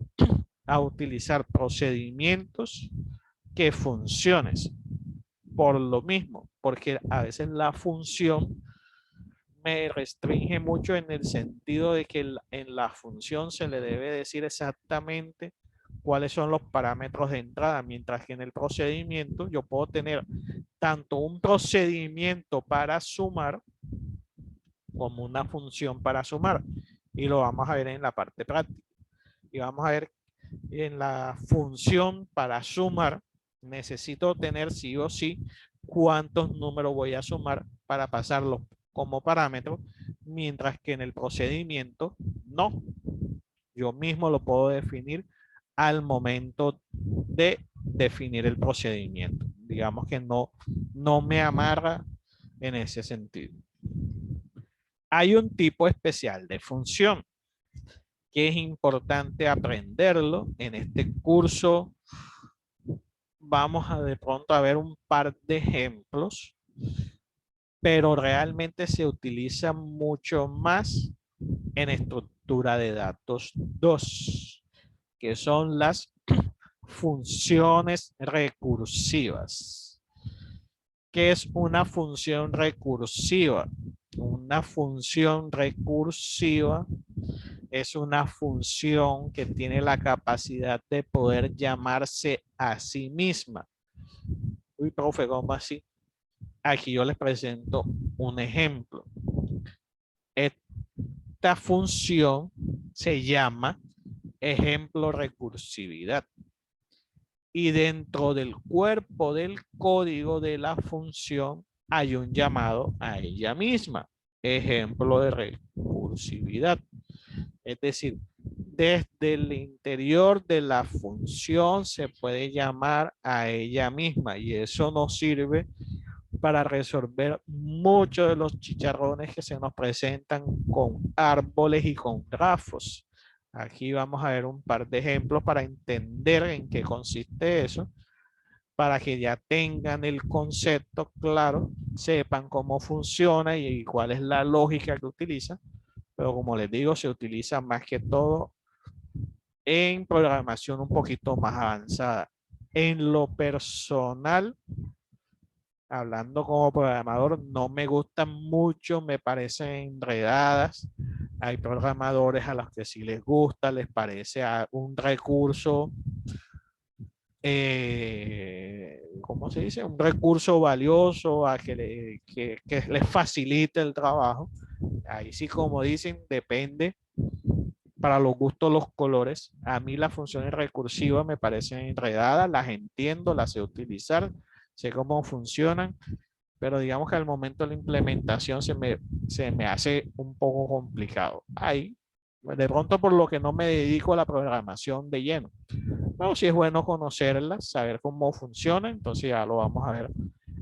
a utilizar procedimientos que funciones. Por lo mismo, porque a veces la función me restringe mucho en el sentido de que en la función se le debe decir exactamente cuáles son los parámetros de entrada, mientras que en el procedimiento yo puedo tener tanto un procedimiento para sumar como una función para sumar, y lo vamos a ver en la parte práctica. Y vamos a ver en la función para sumar, necesito tener sí o sí cuántos números voy a sumar para pasarlos como parámetro, mientras que en el procedimiento no. Yo mismo lo puedo definir al momento de definir el procedimiento. Digamos que no me amarra en ese sentido. Hay un tipo especial de función que es importante aprenderlo. En este curso vamos a de pronto a ver un par de ejemplos, pero realmente se utiliza mucho más en estructura de datos 2, que son las funciones recursivas. ¿Qué es una función recursiva? Una función recursiva es una función que tiene la capacidad de poder llamarse a sí misma. Uy, profe, ¿cómo así? Aquí yo les presento un ejemplo. Esta función se llama ejemplo recursividad. Y dentro del cuerpo del código de la función hay un llamado a ella misma, ejemplo de recursividad. Es decir, desde el interior de la función se puede llamar a ella misma, y eso nos sirve para resolver muchos de los chicharrones que se nos presentan con árboles y con grafos. Aquí vamos a ver un par de ejemplos para entender en qué consiste eso, para que ya tengan el concepto claro, sepan cómo funciona y cuál es la lógica que utiliza. Pero como les digo, se utiliza más que todo en programación un poquito más avanzada. En lo personal, hablando como programador, no me gustan mucho, me parecen enredadas. Hay programadores a los que sí les gusta, les parece un recurso, ¿cómo se dice? Un recurso valioso a que les facilite el trabajo. Ahí sí, como dicen, depende para los gustos los colores. A mí las funciones recursivas me parecen enredadas, las entiendo, las sé utilizar, sé cómo funcionan, pero digamos que al momento de la implementación se me hace un poco complicado. Ahí, de pronto por lo que no me dedico a la programación de lleno. Pero sí es bueno conocerlas, saber cómo funciona, entonces ya lo vamos a ver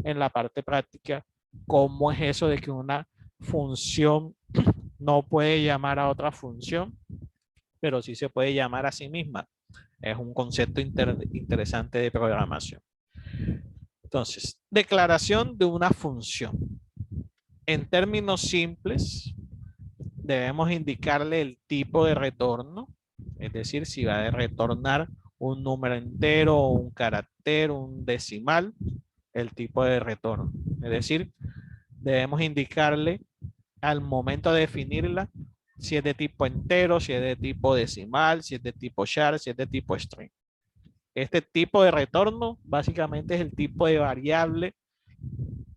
en la parte práctica, cómo es eso de que una función no puede llamar a otra función, pero sí se puede llamar a sí misma. Es un concepto interesante de programación. Entonces, declaración de una función. En términos simples, debemos indicarle el tipo de retorno, es decir, si va a retornar un número entero, un carácter, un decimal, el tipo de retorno. Es decir, debemos indicarle al momento de definirla, si es de tipo entero, si es de tipo decimal, si es de tipo char, si es de tipo string. Este tipo de retorno básicamente es el tipo de variable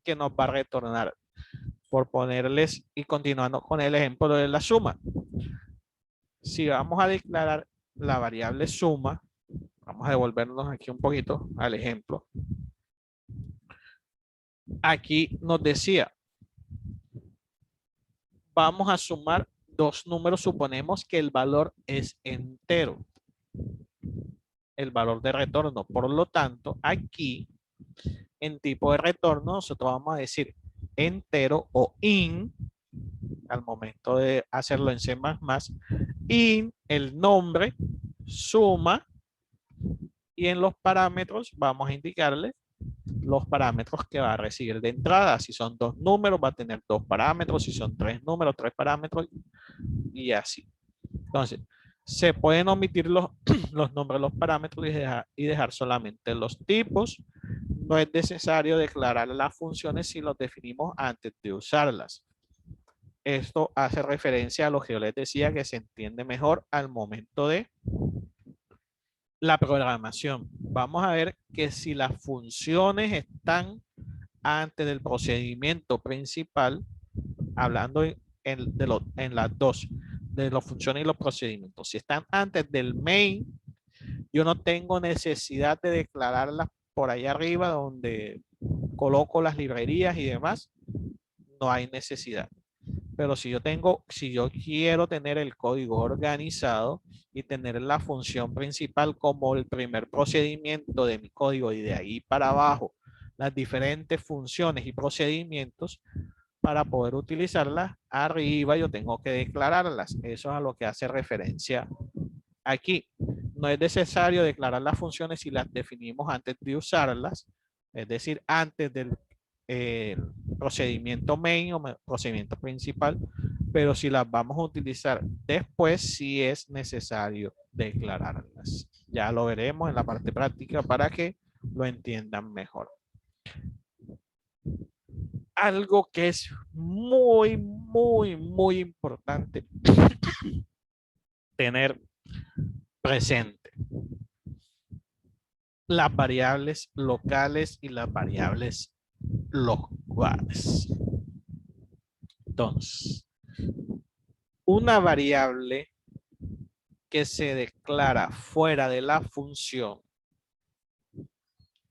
que nos va a retornar. Por ponerles y continuando con el ejemplo de la suma. Si vamos a declarar la variable suma, vamos a devolvernos aquí un poquito al ejemplo. Aquí nos decía, vamos a sumar dos números, suponemos que el valor es entero, el valor de retorno. Por lo tanto, aquí en tipo de retorno, nosotros vamos a decir entero o int, al momento de hacerlo en C++, int, el nombre, suma, y en los parámetros vamos a indicarle los parámetros que va a recibir de entrada. Si son dos números, va a tener dos parámetros. Si son tres números, tres parámetros, y así. Entonces, se pueden omitir los nombres, los parámetros y dejar solamente los tipos. No es necesario declarar las funciones si los definimos antes de usarlas. Esto hace referencia a lo que yo les decía, que se entiende mejor al momento de la programación. Vamos a ver que si las funciones están antes del procedimiento principal, hablando en las dos, de las funciones y los procedimientos. Si están antes del main, yo no tengo necesidad de declararlas por allá arriba donde coloco las librerías y demás. No hay necesidad. Pero si yo quiero tener el código organizado y tener la función principal como el primer procedimiento de mi código y de ahí para abajo las diferentes funciones y procedimientos, para poder utilizarlas arriba yo tengo que declararlas. Eso es a lo que hace referencia aquí. No es necesario declarar las funciones si las definimos antes de usarlas, es decir, antes del procedimiento main o procedimiento principal, pero si las vamos a utilizar después, sí es necesario declararlas. Ya lo veremos en la parte práctica para que lo entiendan mejor. Algo que es muy, muy, muy importante tener presente: las variables locales y las variables globales. Entonces, una variable que se declara fuera de la función,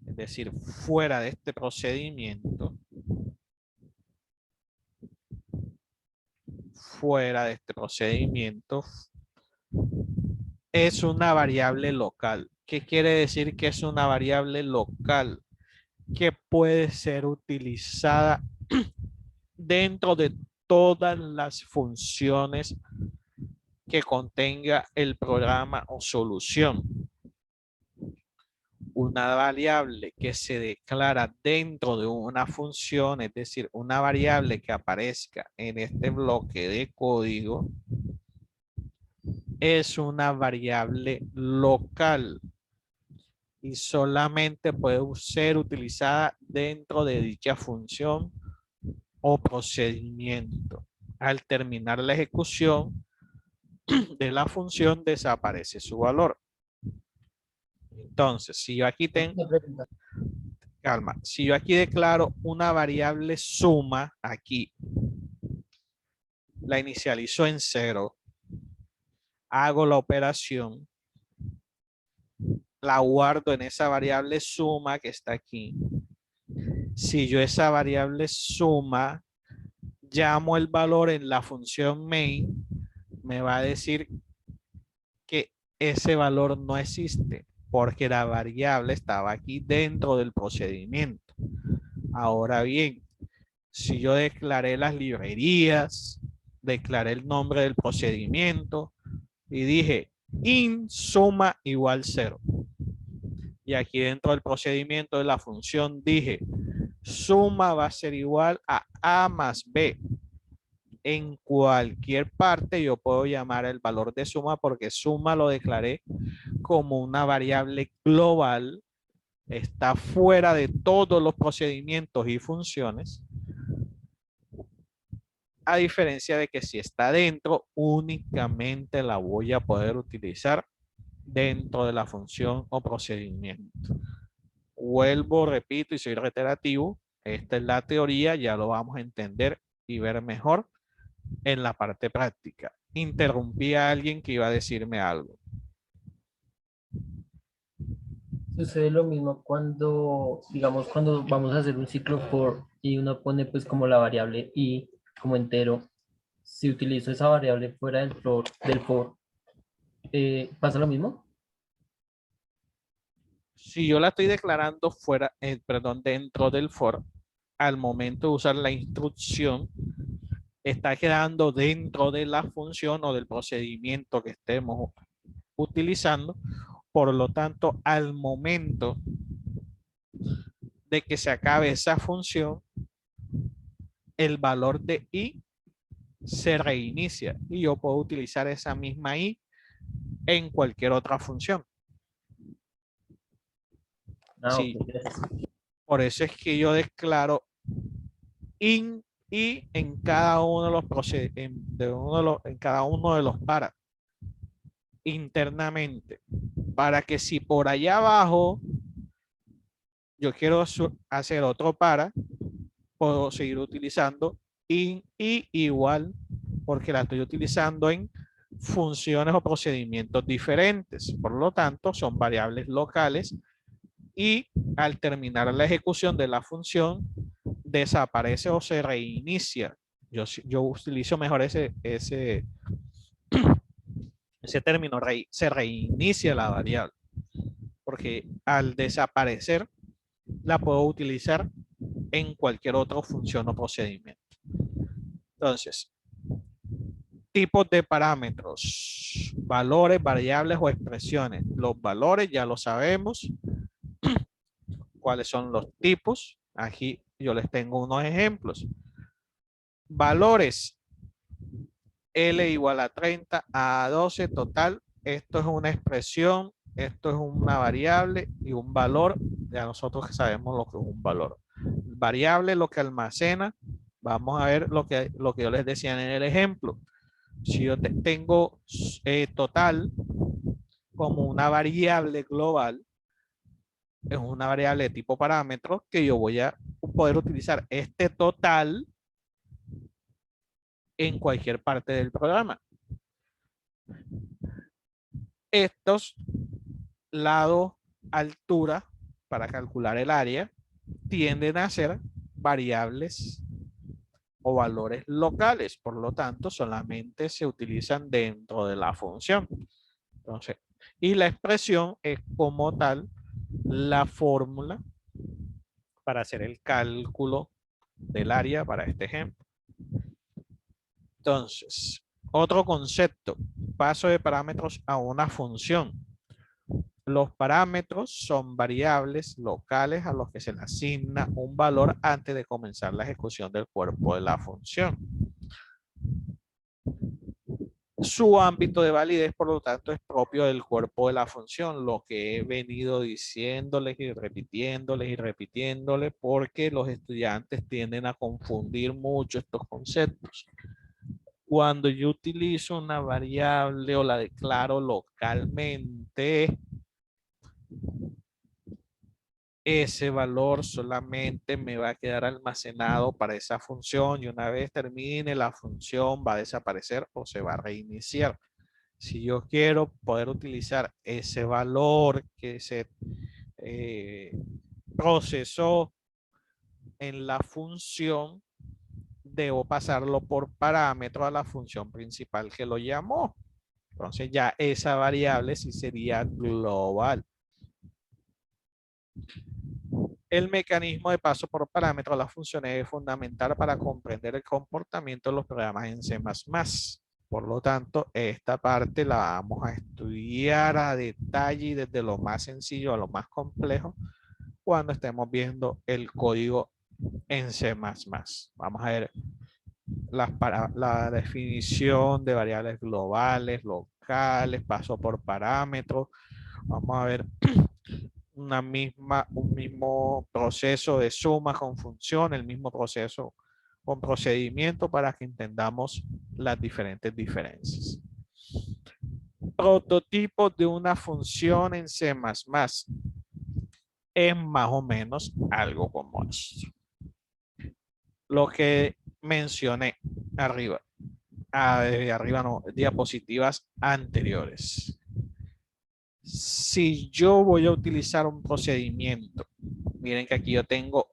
es decir, fuera de este procedimiento, es una variable local. ¿Qué quiere decir que es una variable local? Que puede ser utilizada dentro de todas las funciones que contenga el programa o solución. Una variable que se declara dentro de una función, es decir, una variable que aparezca en este bloque de código, es una variable local y solamente puede ser utilizada dentro de dicha función o procedimiento. Al terminar la ejecución de la función, desaparece su valor. Entonces, si yo aquí tengo, calma, si yo aquí declaro una variable suma, aquí la inicializo en 0, hago la operación, la guardo en esa variable suma que está aquí. Si yo esa variable suma llamo el valor en la función main, me va a decir que ese valor no existe porque la variable estaba aquí dentro del procedimiento. Ahora bien, si yo declaré las librerías, declaré el nombre del procedimiento y dije int suma igual 0. Y aquí dentro del procedimiento de la función dije suma va a ser igual a A más B. En cualquier parte yo puedo llamar el valor de suma porque suma lo declaré como una variable global. Está fuera de todos los procedimientos y funciones. A diferencia de que si está dentro, únicamente la voy a poder utilizar dentro de la función o procedimiento. Vuelvo, repito y soy reiterativo. Esta es la teoría, ya lo vamos a entender y ver mejor en la parte práctica. Interrumpí a alguien que iba a decirme algo. Sucede lo mismo cuando, digamos, cuando vamos a hacer un ciclo for y uno pone pues como la variable i como entero. Si utilizo esa variable fuera del for, ¿pasa lo mismo? Si yo la estoy declarando fuera, perdón, dentro del for, al momento de usar la instrucción, está quedando dentro de la función o del procedimiento que estemos utilizando. Por lo tanto, al momento de que se acabe esa función, el valor de i se reinicia y yo puedo utilizar esa misma i en cualquier otra función. Sí. Por eso es que yo declaro in y en cada uno de los procedimientos, en cada uno de los para internamente, para que si por allá abajo yo quiero hacer otro para, puedo seguir utilizando in y igual, porque la estoy utilizando en funciones o procedimientos diferentes. Por lo tanto, son variables locales y al terminar la ejecución de la función, desaparece o se reinicia. Yo utilizo mejor ese término, se reinicia la variable, porque al desaparecer la puedo utilizar en cualquier otra función o procedimiento. Entonces, tipos de parámetros, valores, variables o expresiones. Los valores ya lo sabemos. ¿Cuáles son los tipos? Aquí yo les tengo unos ejemplos. Valores. L igual a 30, A 12 total. Esto es una expresión, esto es una variable y un valor. Ya nosotros sabemos lo que es un valor. Variable, lo que almacena. Vamos a ver lo que yo les decía en el ejemplo. Si yo tengo total como una variable global, es una variable de tipo parámetro que yo voy a poder utilizar este total en cualquier parte del programa. Estos lado, altura, para calcular el área, tienden a ser variables o valores locales. Por lo tanto, solamente se utilizan dentro de la función. Entonces, y la expresión es como tal la fórmula para hacer el cálculo del área para este ejemplo. Entonces, otro concepto, paso de parámetros a una función. Los parámetros son variables locales a los que se le asigna un valor antes de comenzar la ejecución del cuerpo de la función. Su ámbito de validez, por lo tanto, es propio del cuerpo de la función, lo que he venido diciéndoles y repitiéndoles, porque los estudiantes tienden a confundir mucho estos conceptos. Cuando yo utilizo una variable o la declaro localmente, ese valor solamente me va a quedar almacenado para esa función y una vez termine la función va a desaparecer o se va a reiniciar. Si yo quiero poder utilizar ese valor que se procesó en la función, debo pasarlo por parámetro a la función principal que lo llamó. Entonces ya esa variable sí sería global. El mecanismo de paso por parámetro a las funciones es fundamental para comprender el comportamiento de los programas en C++. Por lo tanto, esta parte la vamos a estudiar a detalle y desde lo más sencillo a lo más complejo cuando estemos viendo el código en C++. Vamos a ver la definición de variables globales, locales, paso por parámetros. Vamos a ver un mismo proceso de suma con función, el mismo proceso con procedimiento para que entendamos las diferentes diferencias. Prototipo de una función en C++ es más o menos algo como esto. Lo que mencioné arriba. Arriba no, diapositivas anteriores. Si yo voy a utilizar un procedimiento, miren que aquí yo tengo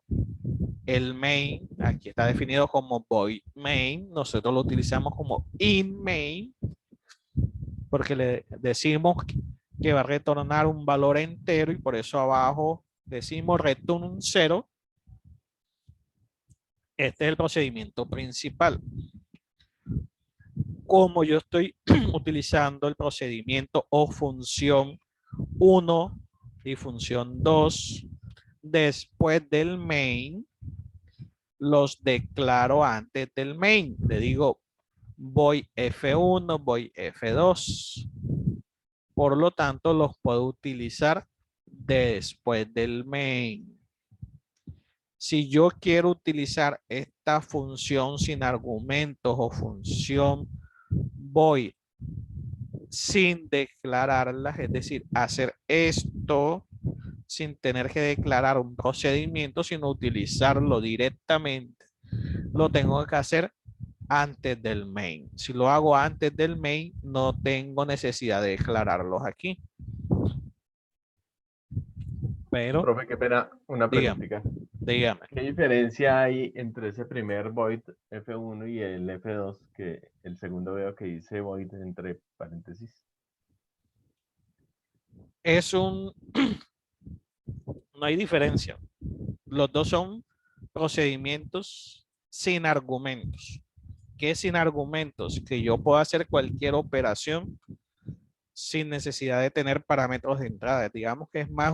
el main, aquí está definido como void main, nosotros lo utilizamos como in main, porque le decimos que va a retornar un valor entero y por eso abajo decimos return 0. Este es el procedimiento principal. Como yo estoy utilizando el procedimiento o función 1 y función 2 después del main, los declaro antes del main. Le digo voy F1, voy F2. Por lo tanto, los puedo utilizar después del main. Si yo quiero utilizar esta función sin argumentos o función void sin declararlas, es decir, hacer esto sin tener que declarar un procedimiento, sino utilizarlo directamente, lo tengo que hacer antes del main. Si lo hago antes del main, no tengo necesidad de declararlos aquí. Pero, profe, qué pena, una preguntita. Dígame. ¿Qué diferencia hay entre ese primer void F1 y el F2, que el segundo veo que dice void entre paréntesis? Es un... no hay diferencia. Los dos son procedimientos sin argumentos. ¿Qué es sin argumentos? Que yo puedo hacer cualquier operación sin necesidad de tener parámetros de entrada. Digamos que es más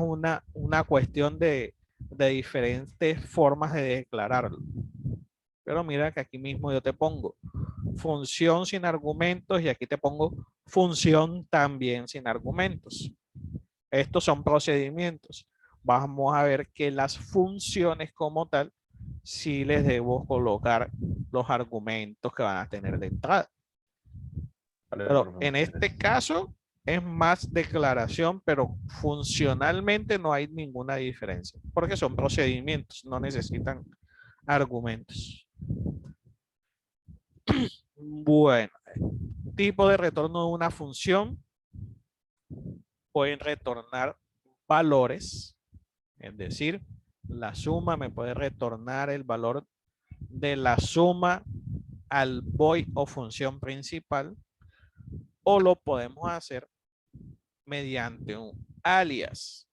una cuestión de diferentes formas de declararlo. Pero mira que aquí mismo yo te pongo función sin argumentos y aquí te pongo función también sin argumentos. Estos son procedimientos. Vamos a ver que las funciones como tal, sí les debo colocar los argumentos que van a tener de entrada. Pero en este caso es más declaración, pero funcionalmente no hay ninguna diferencia, porque son procedimientos, no necesitan argumentos. Bueno, tipo de retorno de una función. Pueden retornar valores, es decir, la suma me puede retornar el valor de la suma al void o función principal, o lo podemos hacer mediante un alias.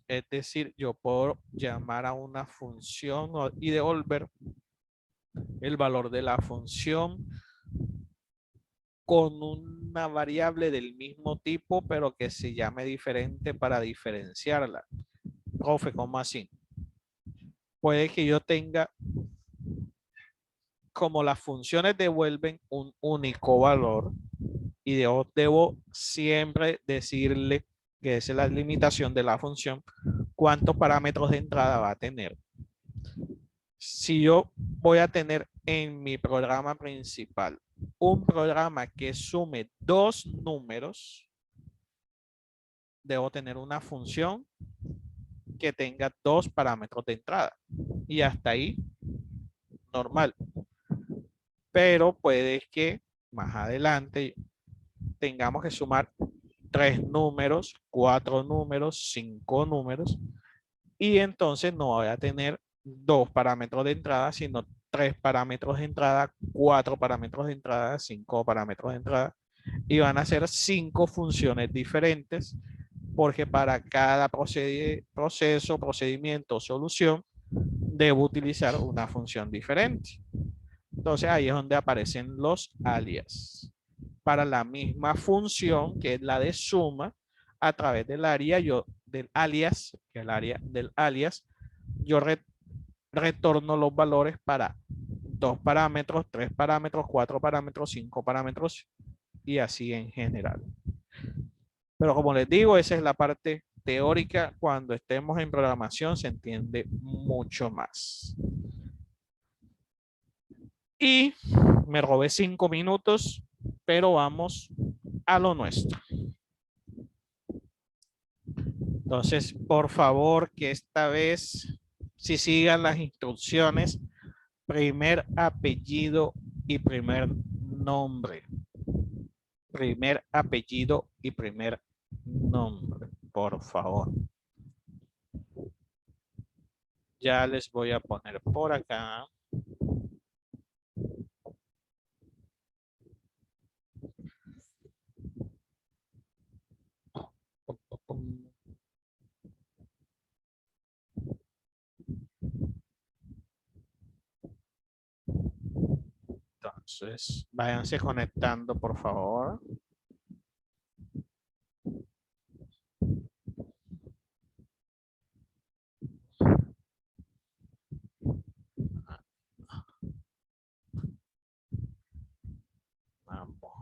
Es decir, yo puedo llamar a una función y devolver el valor de la función con una variable del mismo tipo, pero que se llame diferente para diferenciarla. Profe, ¿cómo así? Puede que yo tenga, como las funciones devuelven un único valor, y debo siempre decirle que esa es la limitación de la función, cuántos parámetros de entrada va a tener. Si yo voy a tener en mi programa principal un programa que sume dos números, debo tener una función que tenga dos parámetros de entrada. Y hasta ahí, normal. Pero puede que más adelante tengamos que sumar 3 números, 4 números, 5 números. Y entonces no voy a tener 2 parámetros de entrada, sino 3 parámetros de entrada, 4 parámetros de entrada, 5 parámetros de entrada. Y van a ser 5 funciones diferentes, porque para cada proceso, procedimiento o solución, debo utilizar una función diferente. Entonces ahí es donde aparecen los alias. Para la misma función, que es la de suma, a través del área, del alias, que es el área del alias, yo retorno los valores para 2 parámetros, 3 parámetros, 4 parámetros, 5 parámetros y así en general. Pero como les digo, esa es la parte teórica. Cuando estemos en programación se entiende mucho más. Y me robé 5 minutos, pero vamos a lo nuestro. Entonces, por favor, que esta vez, si sigan las instrucciones, primer apellido y primer nombre. Primer apellido y primer nombre, por favor. Ya les voy a poner por acá. Entonces, váyanse conectando, por favor. Vamos.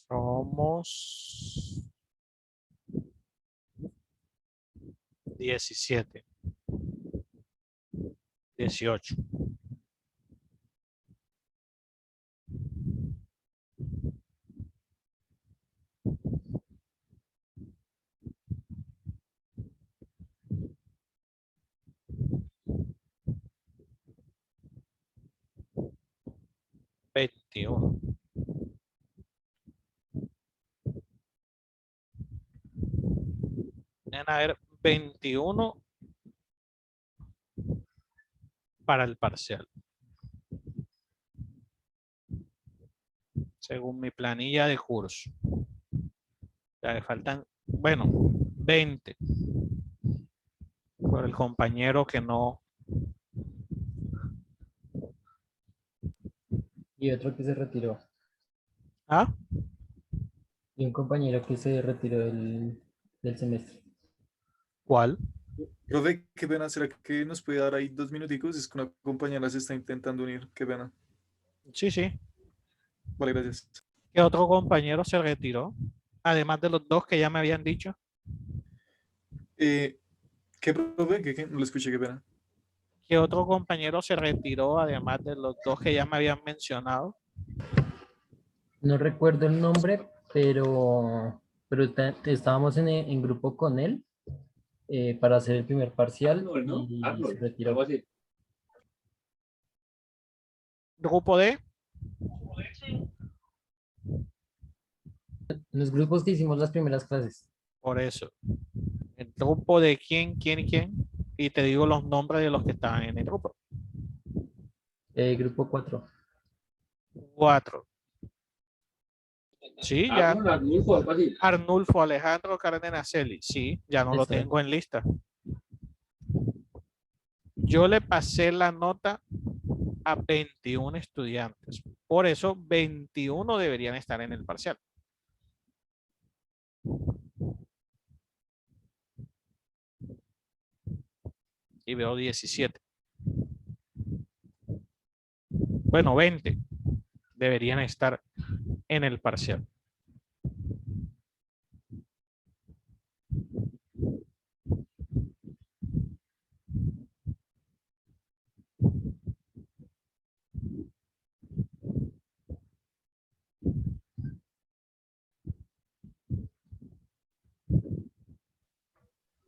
Somos 17, 18. Veintiuno. Van a haber 21 para el parcial. Según mi planilla de curso. Ya le faltan, bueno, 20. Por el compañero que no. Y otro que se retiró. ¿Ah? Y un compañero que se retiró del semestre. ¿Cuál? Profe, qué pena, ¿será que nos puede dar ahí 2 minuticos? Es que una compañera se está intentando unir, qué pena. Sí, sí. Vale, gracias. ¿Qué otro compañero se retiró? Además de los 2 que ya me habían dicho. ¿Qué, profe? ¿Qué? No lo escuché, qué pena. ¿Qué otro compañero se retiró además de los 2 que ya me habían mencionado? No recuerdo el nombre, pero estábamos en grupo con él para hacer el primer parcial y se retiró. ¿Grupo D? En los grupos que hicimos las primeras clases. Por eso. ¿El grupo de quién, quién y quién? Y te digo los nombres de los que estaban en el grupo. Grupo 4. 4. Sí, ya. Arnulfo Alejandro Cárdenas Celi. Sí, ya no lo tengo en lista. Yo le pasé la nota a 21 estudiantes. Por eso 21 deberían estar en el parcial. Y veo 17. Bueno, 20 deberían estar en el parcial.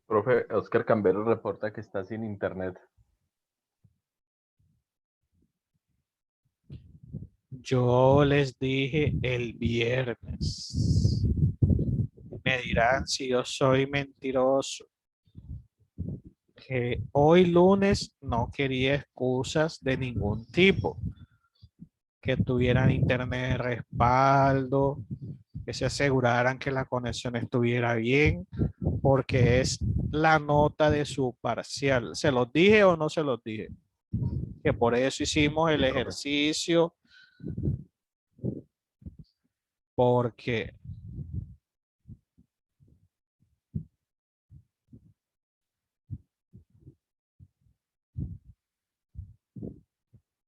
Profe, Oscar Cambero reporta que está sin internet. Yo les dije el viernes. Me dirán si yo soy mentiroso. Que hoy lunes no quería excusas de ningún tipo. Que tuvieran internet de respaldo, que se aseguraran que la conexión estuviera bien, porque es la nota de su parcial. ¿Se los dije o no se los dije? Que por eso hicimos el ejercicio, porque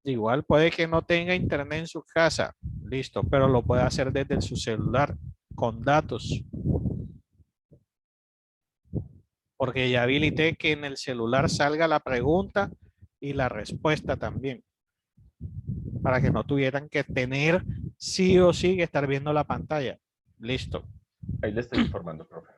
igual puede que no tenga internet en su casa, listo, pero lo puede hacer desde su celular con datos. Porque ya habilité que en el celular salga la pregunta y la respuesta también. Para que no tuvieran que tener sí o sí que estar viendo la pantalla. Listo. Ahí le estoy informando, profe.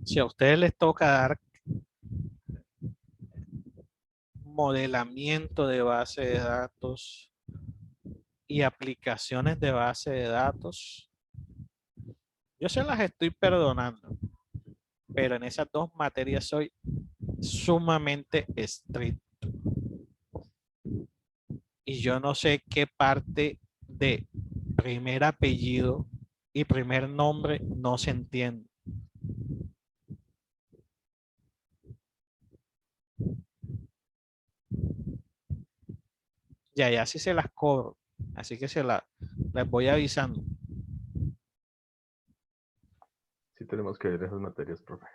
Si a ustedes les toca dar modelamiento de base de datos y aplicaciones de base de datos, yo se las estoy perdonando, pero en esas dos materias soy sumamente estricto. Y yo no sé qué parte de primer apellido y primer nombre no se entiende. Ya sí se las cobro, así que les voy avisando. Sí tenemos que ver esas materias, profe.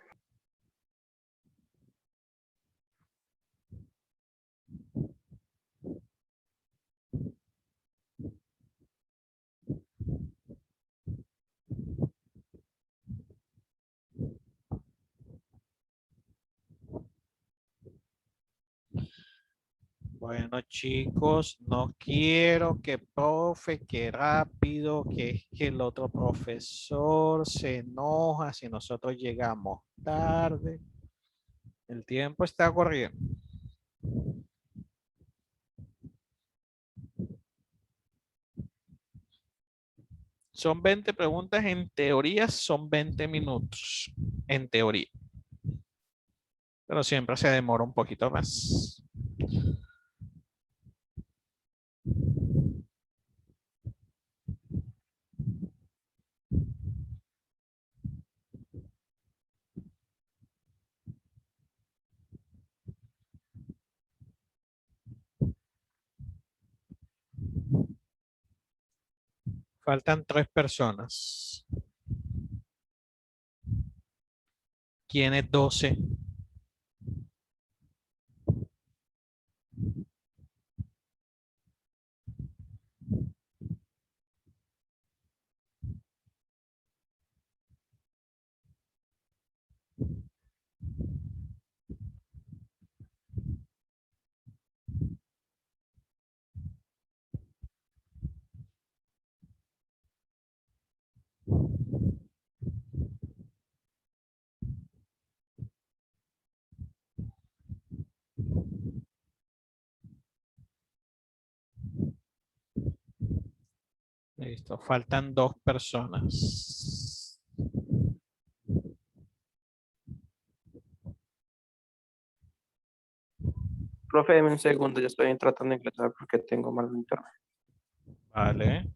Bueno, chicos, no quiero que profe, que rápido, que es que el otro profesor se enoja si nosotros llegamos tarde. El tiempo está corriendo. Son 20 preguntas, en teoría son 20 minutos, en teoría. Pero siempre se demora un poquito más. Faltan 3 personas. ¿Quién es 12? Listo, faltan 2 personas. Profe, deme un segundo, ya estoy tratando de ingresar porque tengo mal internet. Vale.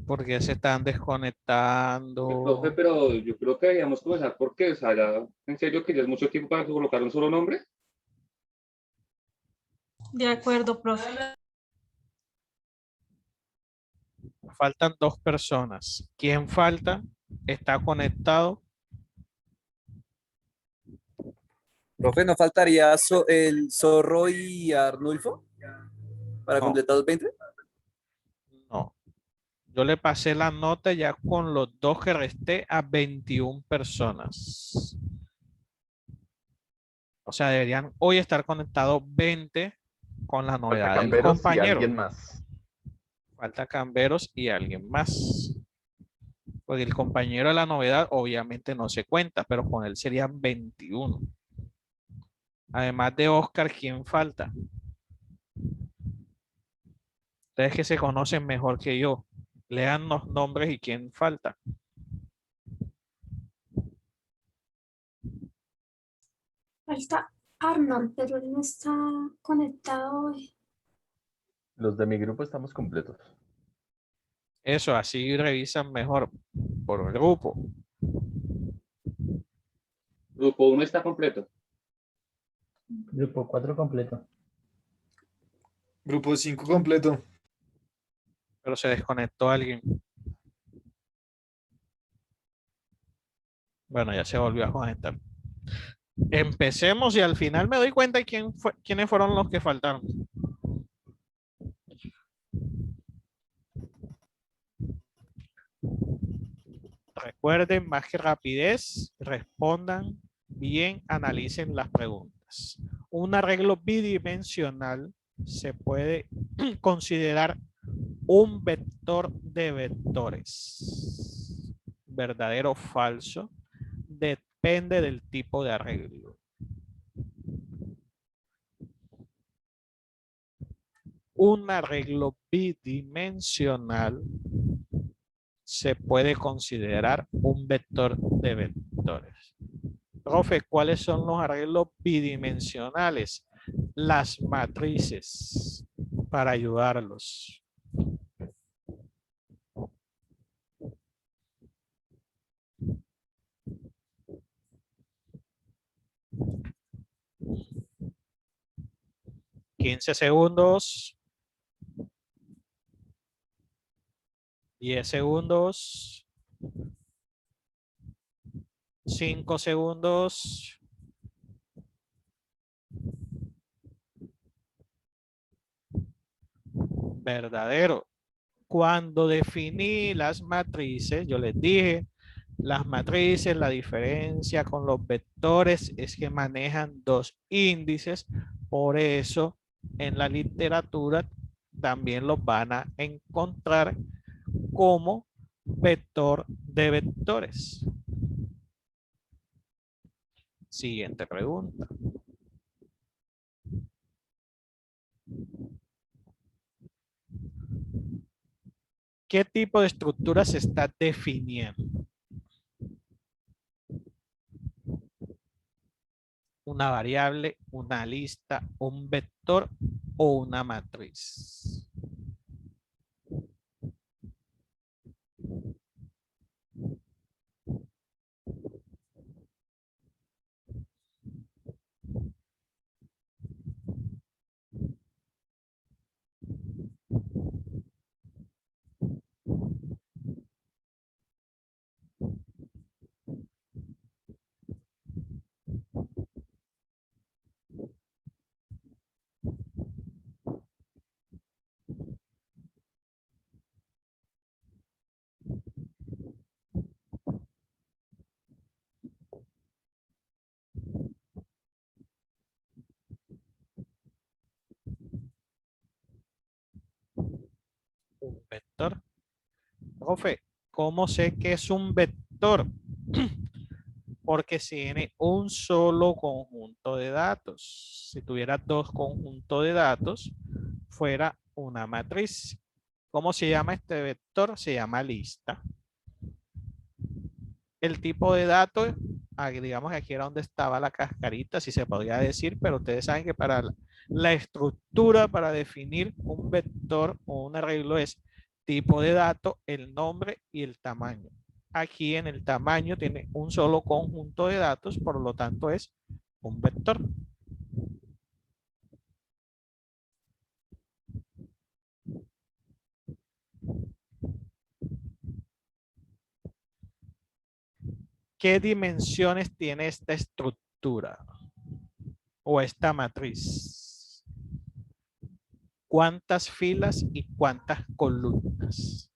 Porque se están desconectando. Profe, pero yo creo que deberíamos comenzar porque, o sea, ya, en serio que ya es mucho tiempo para colocar un solo nombre. De acuerdo, profe. Faltan 2 personas. ¿Quién falta? ¿Está conectado? Profe, ¿no faltaría el Zorro y Arnulfo para No. completar los 20? No. Yo le pasé la nota ya con los 2 que resté a 21 personas. O sea, deberían hoy estar conectados 20 con la Falta novedad del Camberos y compañero. alguien más. Falta Camberos y alguien más. Porque el compañero de la novedad obviamente no se cuenta, pero con él serían 21. Además de Oscar, ¿quién falta? Ustedes que se conocen mejor que yo. Lean los nombres y quién falta. Falta Arnold, pero él no está conectado hoy. Los de mi grupo estamos completos. Eso, así revisan mejor por grupo. Grupo 1 está completo. Grupo 4 completo. Grupo 5 completo. Pero se desconectó alguien. Bueno, ya se volvió a conectar. Empecemos y al final me doy cuenta de quiénes fueron los que faltaron. Recuerden, más que rapidez, respondan bien, analicen las preguntas. Un arreglo bidimensional se puede considerar un vector de vectores. ¿Verdadero o falso? Depende del tipo de arreglo. Un arreglo bidimensional se puede considerar un vector de vectores. Profe, ¿cuáles son los arreglos bidimensionales? Las matrices para ayudarlos. ¿15 segundos? 10 segundos. 5 segundos. Verdadero. Cuando definí las matrices, yo les dije, las matrices, la diferencia con los vectores es que manejan 2 índices. Por eso, en la literatura también los van a encontrar como vector de vectores. Siguiente pregunta. ¿Qué tipo de estructura se está definiendo? ¿Una variable, una lista, un vector o una matriz? Un vector. Profe, ¿cómo sé que es un vector? Porque si tiene un solo conjunto de datos. Si tuviera dos conjuntos de datos, fuera una matriz. ¿Cómo se llama este vector? Se llama lista. El tipo de datos, digamos que aquí era donde estaba la cascarita, si se podría decir, pero ustedes saben que para la estructura, para definir un vector o un arreglo es tipo de dato, el nombre y el tamaño. Aquí en el tamaño tiene un solo conjunto de datos, por lo tanto es un vector. ¿Qué dimensiones tiene esta estructura o esta matriz? ¿Cuántas filas y cuántas columnas?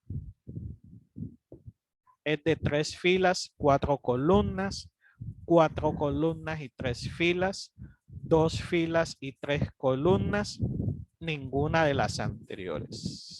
Es de 3 filas, 4 columnas, 4 columnas y 3 filas, 2 filas y 3 columnas, ninguna de las anteriores.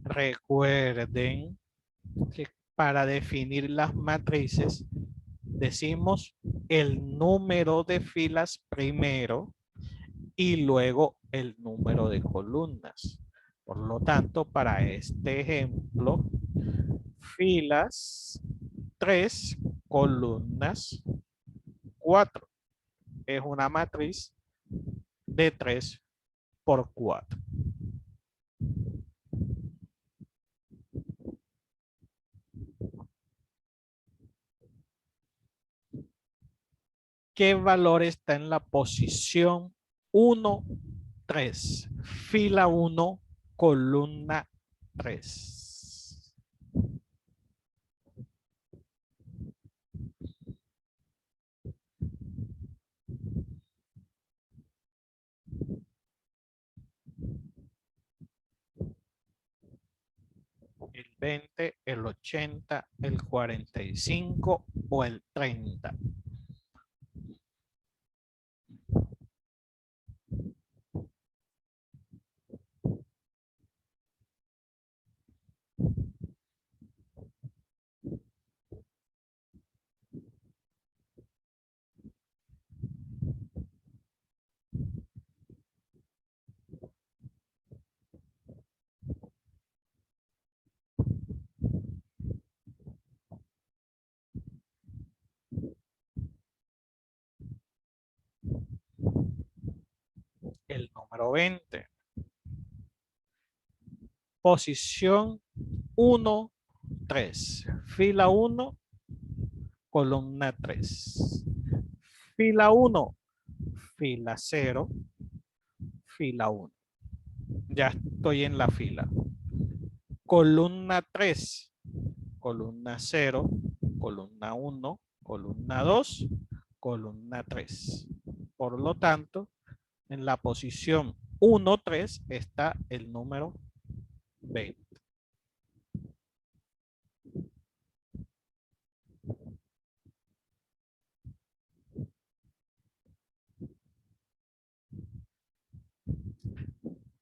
Recuerden que para definir las matrices decimos el número de filas primero y luego el número de columnas. Por lo tanto, para este ejemplo, filas 3, columnas 4. Es una matriz de 3 por 4. ¿Qué valor está en la posición 1, 3? Fila 1, columna 3. El 20, el 80, el 45 o el 30. El número 20. Posición 1, 3. Fila 1, columna 3. Fila 1, fila 0, fila 1. Ya estoy en la fila. Columna 3, columna 0, columna 1, columna 2, columna 3. Por lo tanto, en la posición 1, 3 está el número 20.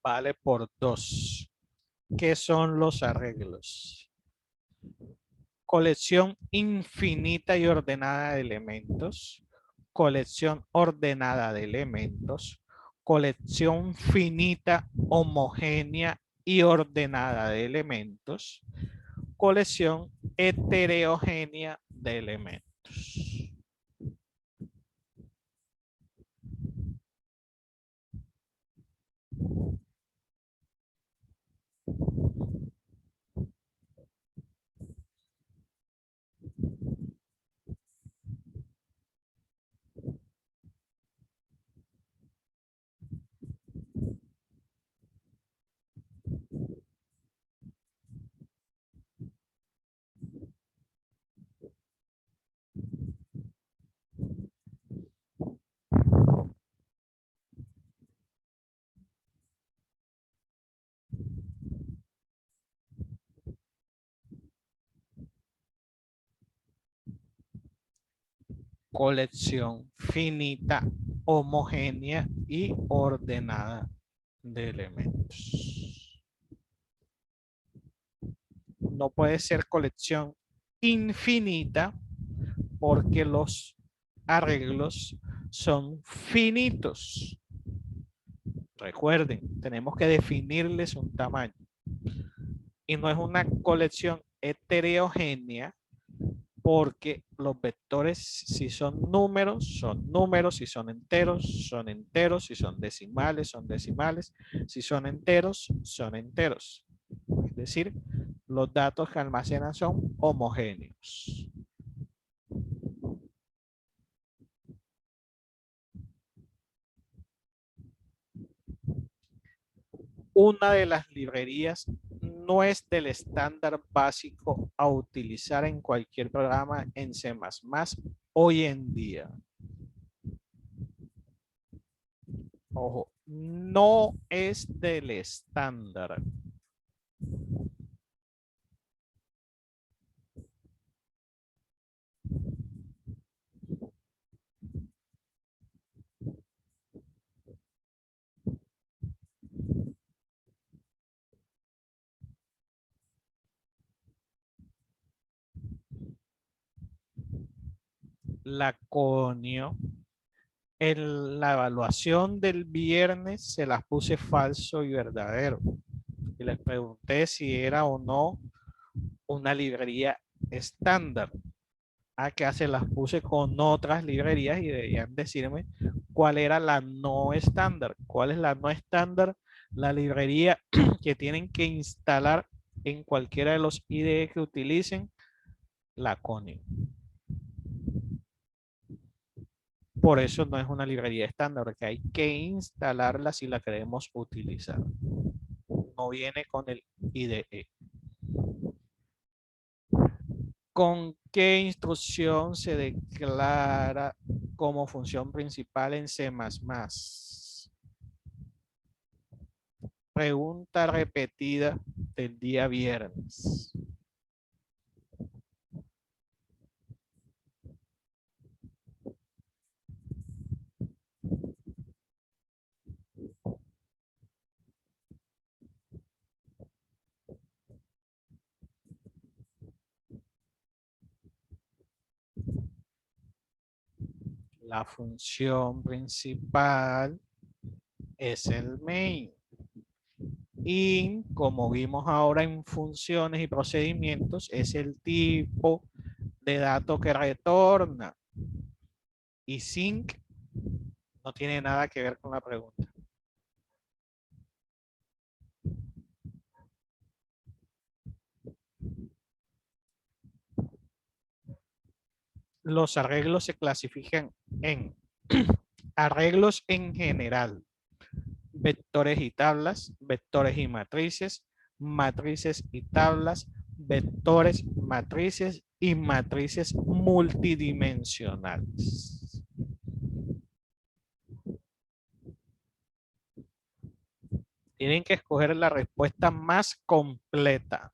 Vale por 2. ¿Qué son los arreglos? Colección infinita y ordenada de elementos, colección ordenada de elementos, colección finita, homogénea y ordenada de elementos, colección heterogénea de elementos. Colección finita, homogénea y ordenada de elementos. No puede ser colección infinita porque los arreglos son finitos. Recuerden, tenemos que definirles un tamaño. Y no es una colección heterogénea porque los vectores, si son números, si son enteros, si son decimales, si son enteros, son enteros. Es decir, los datos que almacenan son homogéneos. Una de las librerías no es del estándar básico a utilizar en cualquier programa en C++ hoy en día. Ojo, no es del estándar. Laconio. En la evaluación del viernes se las puse falso y verdadero. Y les pregunté si era o no una librería estándar. Acá se las puse con otras librerías y debían decirme cuál era la no estándar. ¿Cuál es la no estándar? La librería que tienen que instalar en cualquiera de los IDE que utilicen Laconio. Por eso no es una librería estándar, porque hay que instalarla si la queremos utilizar. No viene con el IDE. ¿Con qué instrucción se declara como función principal en C++? Pregunta repetida del día viernes. La función principal es el main. Y como vimos ahora en funciones y procedimientos, es el tipo de dato que retorna. Y sync no tiene nada que ver con la pregunta. Los arreglos se clasifican en arreglos en general, vectores y tablas, vectores y matrices, matrices y tablas, vectores, matrices y matrices multidimensionales. Tienen que escoger la respuesta más completa.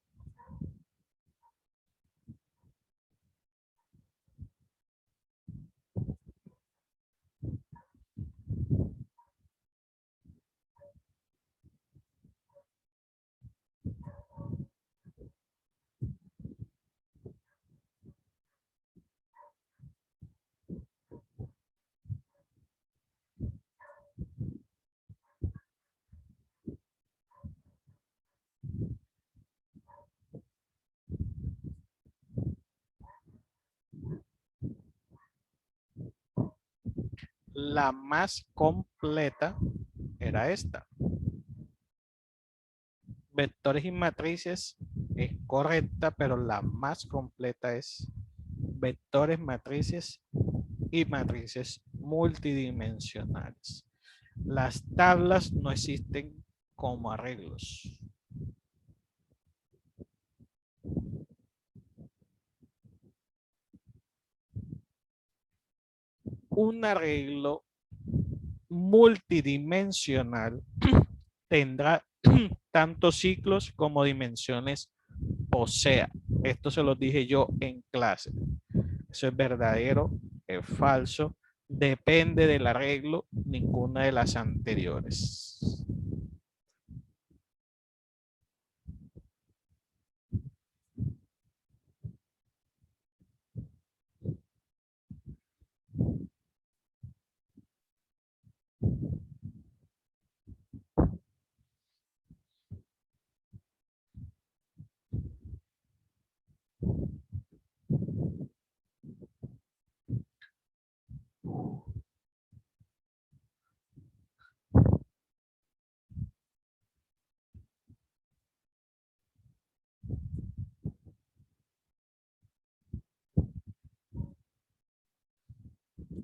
la más completa era esta. Vectores y matrices es correcta, pero la más completa es vectores, matrices y matrices multidimensionales. Las tablas no existen como arreglos. Un arreglo multidimensional tendrá tanto ciclos como dimensiones posea. Esto se lo dije yo en clase. Eso es verdadero, es falso, depende del arreglo, ninguna de las anteriores.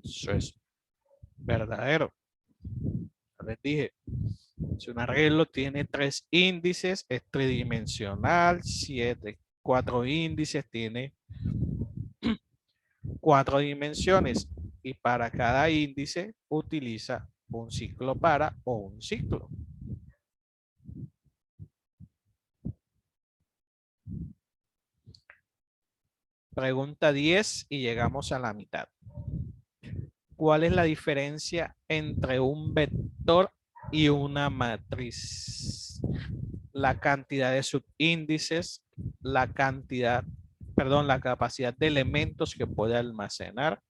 Eso es verdadero. Ya les dije, si un arreglo tiene 3 índices, es tridimensional, 4 índices, tiene 4 dimensiones y para cada índice utiliza un ciclo para o un ciclo. Pregunta 10 y llegamos a la mitad. ¿Cuál es la diferencia entre un vector y una matriz? La cantidad de subíndices, la capacidad de elementos que puede almacenar.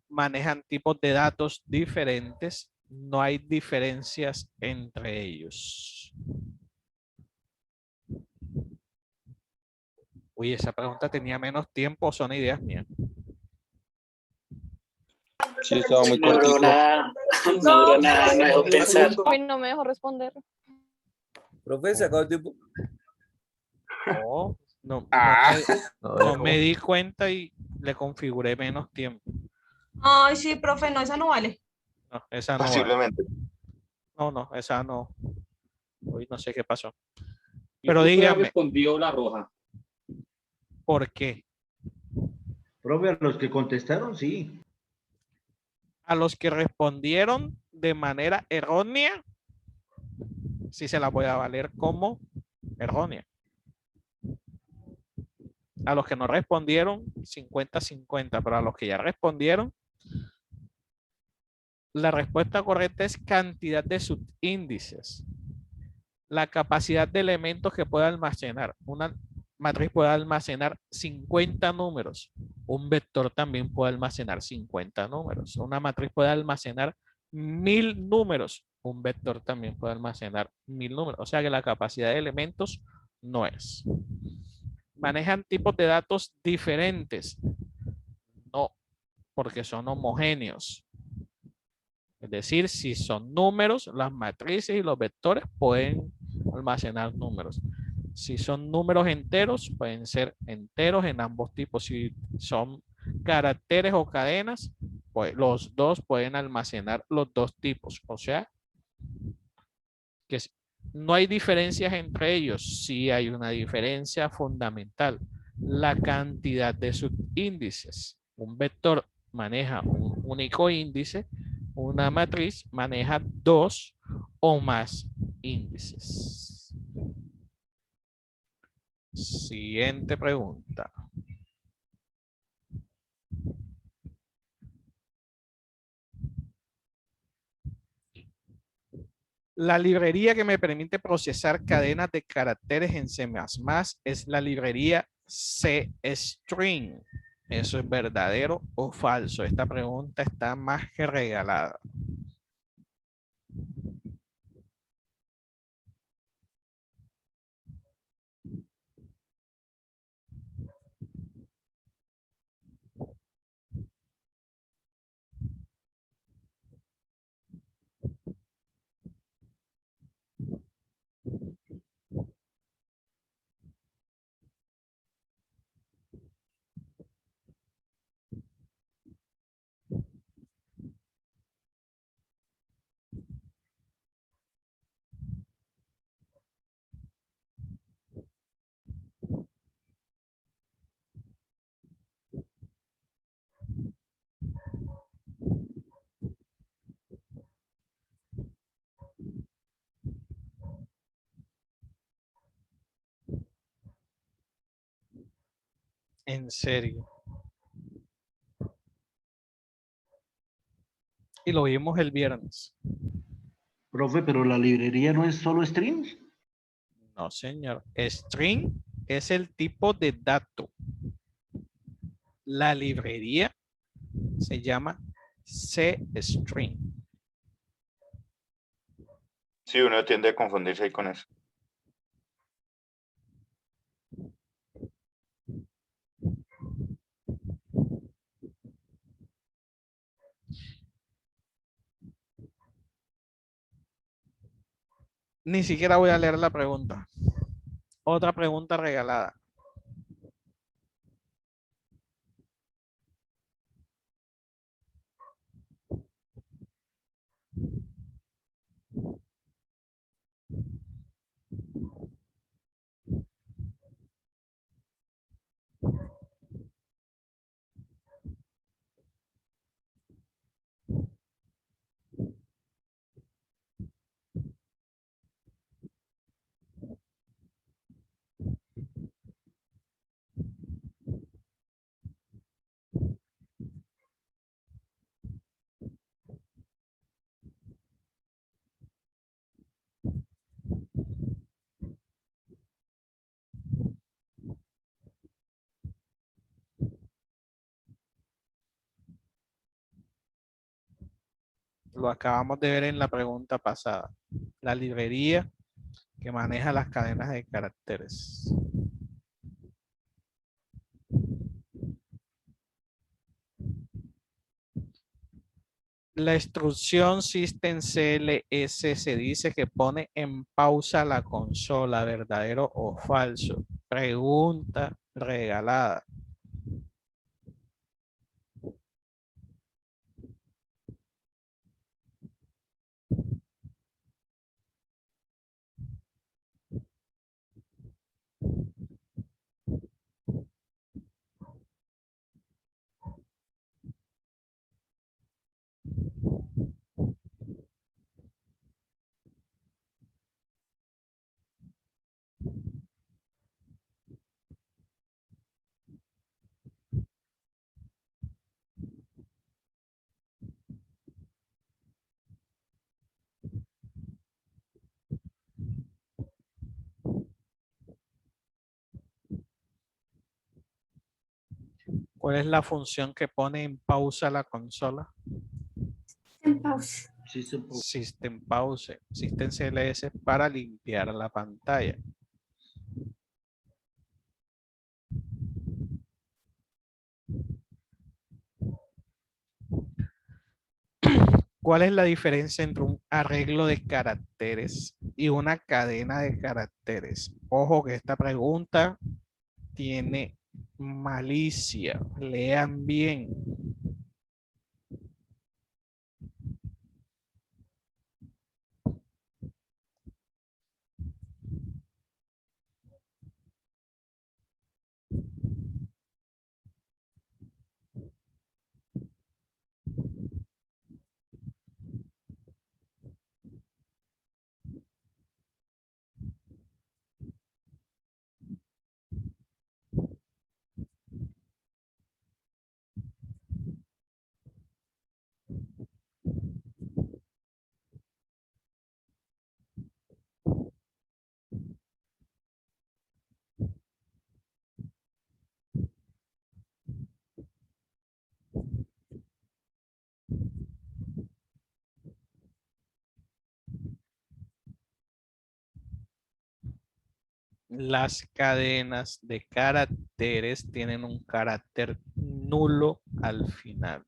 Manejan tipos de datos diferentes. No hay diferencias entre ellos. Uy, esa pregunta tenía menos tiempo, son ideas mías. Sí, estaba muy No duró cortico. nada, no duró nada, no dejó pensar. Uy, no me dejó responder. Profe, ¿se acabó el tiempo? No No, me di cuenta y le configuré menos tiempo. Ay, sí, profe, no, esa no vale. No, esa no vale. posiblemente. No, esa no. Hoy no sé qué pasó. Pero Pero dígame, respondió la roja. ¿por qué? Profe, a los que contestaron, sí. A los que respondieron de manera errónea, sí se la voy a valer como errónea. A los que no respondieron, 50-50, pero a los que ya respondieron, la respuesta correcta es cantidad de subíndices. La capacidad de elementos que puede almacenar. Una matriz puede almacenar 50 números. Un vector también puede almacenar 50 números. Una matriz puede almacenar 1000 números. Un vector también puede almacenar 1000 números. O sea que la capacidad de elementos no es. Manejan tipos de datos diferentes. No, porque son homogéneos. Es decir, si son números, las matrices y los vectores pueden almacenar números. Si son números enteros, pueden ser enteros en ambos tipos. Si son caracteres o cadenas, pues los dos pueden almacenar los dos tipos. O sea, que no hay diferencias entre ellos. Sí hay una diferencia fundamental. La cantidad de subíndices. Un vector maneja un único índice. Una matriz maneja 2 o más índices. Siguiente pregunta. La librería que me permite procesar cadenas de caracteres en C++ es la librería CString. ¿Eso es verdadero o falso? Esta pregunta está más que regalada. En serio. Y lo vimos el viernes. Profe, pero la librería no es solo strings. No, señor. String es el tipo de dato. La librería se llama CString. Sí, uno tiende a confundirse ahí con eso. Ni siquiera voy a leer la pregunta. Otra pregunta regalada. Lo acabamos de ver en la pregunta pasada. La librería que maneja las cadenas de caracteres. La instrucción systemcls se dice que pone en pausa la consola, ¿verdadero o falso? Pregunta regalada. ¿Cuál es la función que pone en pausa la consola? En pausa. System pause. System CLS para limpiar la pantalla. ¿Cuál es la diferencia entre un arreglo de caracteres y una cadena de caracteres? Ojo que esta pregunta tiene malicia. Lean bien. Las cadenas de caracteres tienen un carácter nulo al final.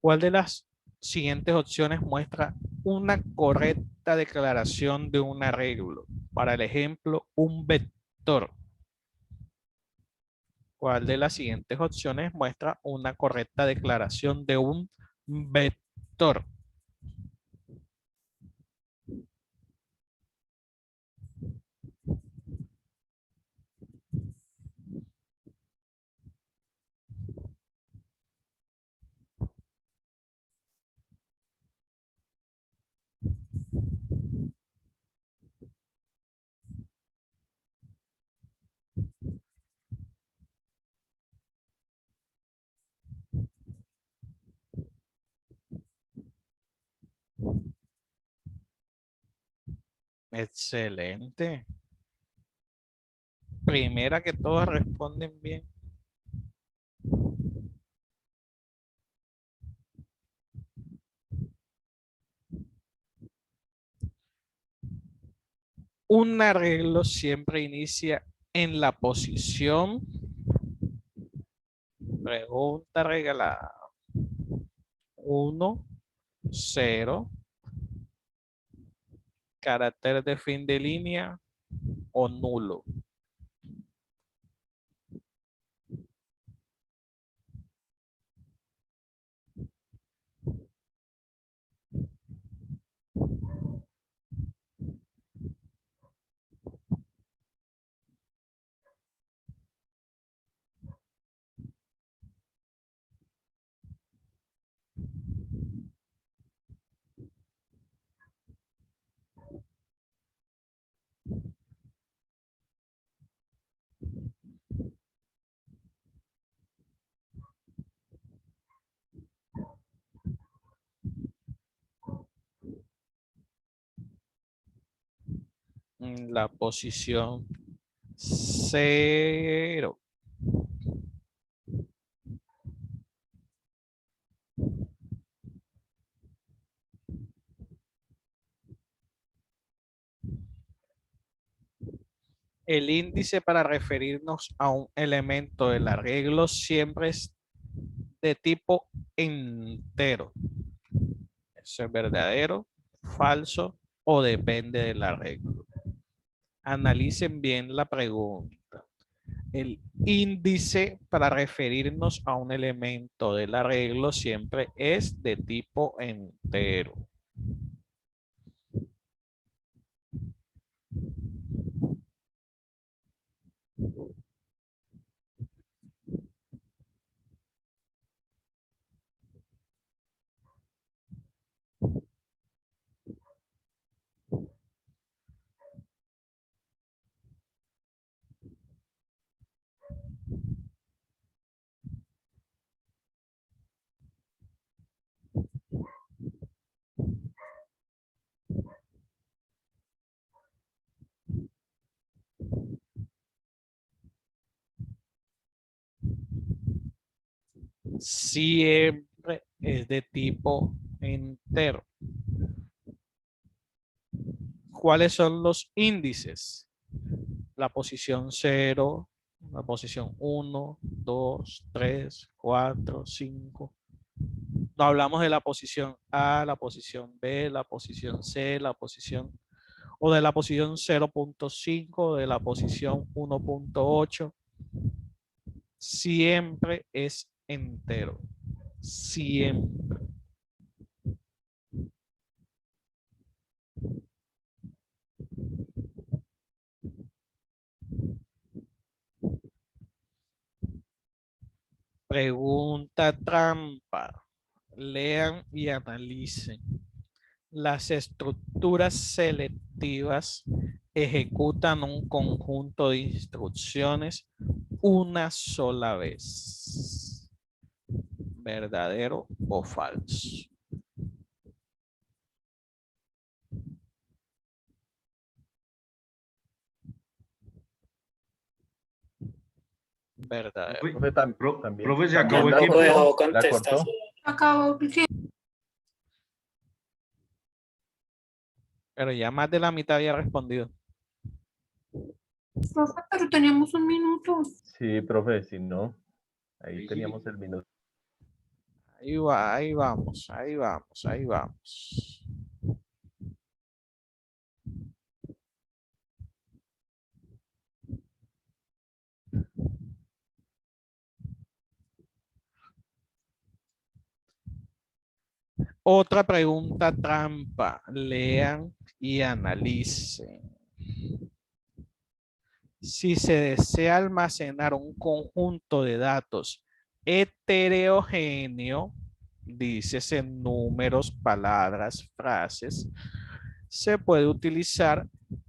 ¿Cuál de las siguientes opciones muestra una correcta declaración de un arreglo? Para el ejemplo, un vector. ¿Cuál de las siguientes opciones muestra una correcta declaración de un vector? Excelente. Primera que todos responden bien. Un arreglo siempre inicia en la posición. Pregunta regalada. 1, 0. Carácter de fin de línea o nulo. La posición 0. El índice para referirnos a un elemento del arreglo siempre es de tipo entero. ¿Eso es verdadero, falso o depende del arreglo? Analicen bien la pregunta. El índice para referirnos a un elemento del arreglo siempre es de tipo entero. Siempre es de tipo entero. ¿Cuáles son los índices? La posición 0, la posición 1, 2, 3, 4, 5. No hablamos de la posición A, la posición B, la posición C, la posición o de la posición 0.5, de la posición 1.8. Siempre es entero. Siempre. Pregunta trampa. Lean y analicen. Las estructuras selectivas ejecutan un conjunto de instrucciones una sola vez. ¿Verdadero o falso? Verdadero. Profe, se acabó el Tampoco dejó tiempo. ¿La contestar. cortó? Acabó. Sí. Pero ya más de la mitad había respondido. Profe, pero teníamos un minuto. Sí, profe, si no, ahí teníamos el minuto. Ahí va, ahí vamos, ahí vamos, ahí vamos. Otra pregunta trampa. Lean y analicen. Si se desea almacenar un conjunto de datos heterogéneo, dices en números, palabras, frases, se puede utilizar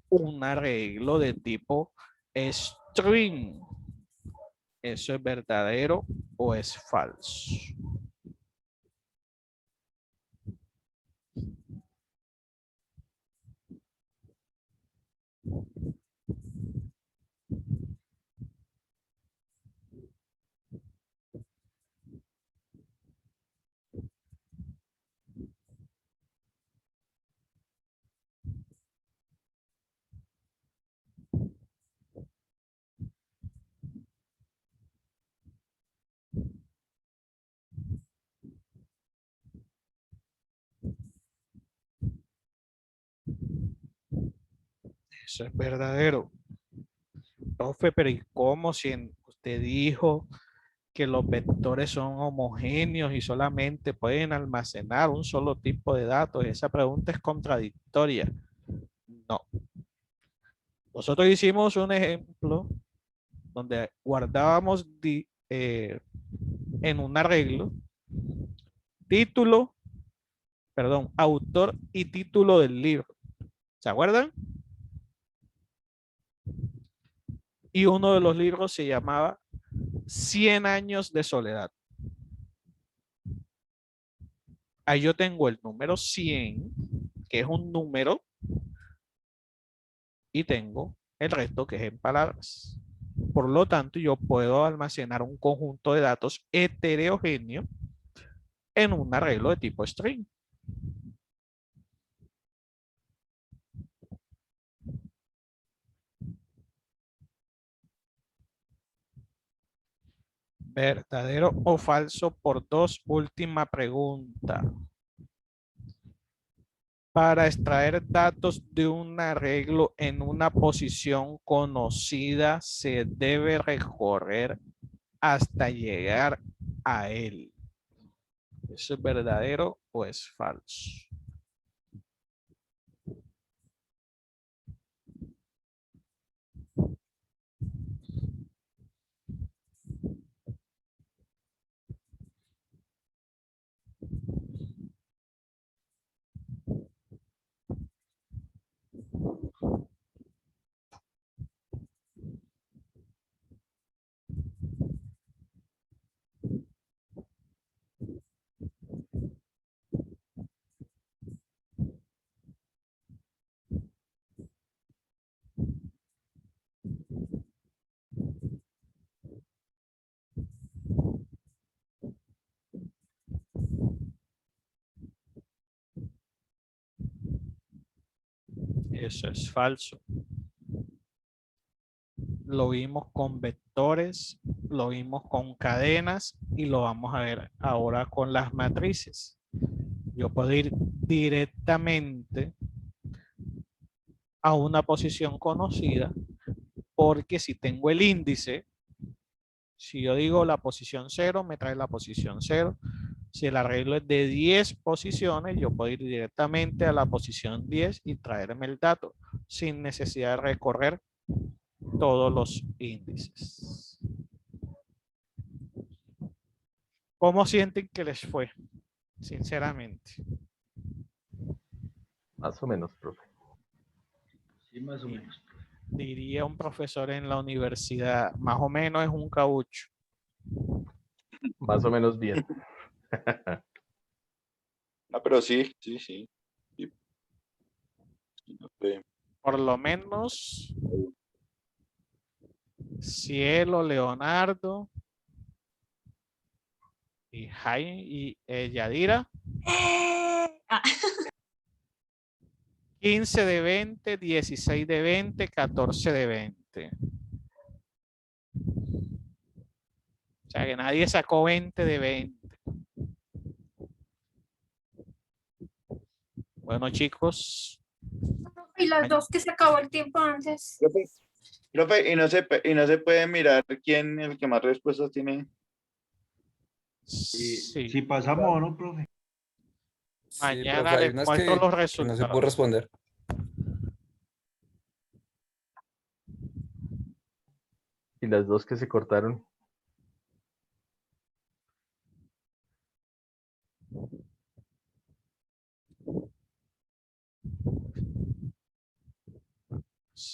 un arreglo de tipo string. ¿Eso es verdadero o es falso? Eso es verdadero. Profe, pero ¿y cómo si usted dijo que los vectores son homogéneos y solamente pueden almacenar un solo tipo de datos? Esa pregunta es contradictoria. No. Nosotros hicimos un ejemplo donde guardábamos en un arreglo título, perdón, autor y título del libro. ¿Se acuerdan? Y uno de los libros se llamaba 100 años de soledad. Ahí yo tengo el número 100, que es un número, y tengo el resto que es en palabras. Por lo tanto, yo puedo almacenar un conjunto de datos heterogéneo en un arreglo de tipo string. ¿Verdadero o falso por dos? Última pregunta. Para extraer datos de un arreglo en una posición conocida, se debe recorrer hasta llegar a él. ¿Eso es verdadero o es falso? Eso es falso. Lo vimos con vectores, lo vimos con cadenas y lo vamos a ver ahora con las matrices. Yo puedo ir directamente a una posición conocida porque si tengo el índice, si yo digo la posición 0, me trae la posición 0. Si el arreglo es de 10 posiciones, yo puedo ir directamente a la posición 10 y traerme el dato sin necesidad de recorrer todos los índices. ¿Cómo sienten que les fue? Sinceramente. Más o menos, profe. Sí, más o menos. Diría un profesor en la universidad, más o menos es un caucho. Más o menos bien. Ah, pero sí. Sí. Por lo menos Cielo, Leonardo y Jaime y Yadira. 15 de 20, 16 de 20, 14 de 20. O sea que nadie sacó 20 de 20. Bueno, chicos. Y las dos que se acabó el tiempo antes. Profe, y no se puede mirar quién el que más respuestas tiene. Sí. Si pasamos o no, profe. Mañana profe, hay les unas muestro los que no se resultados. puede responder. Y las dos que se cortaron.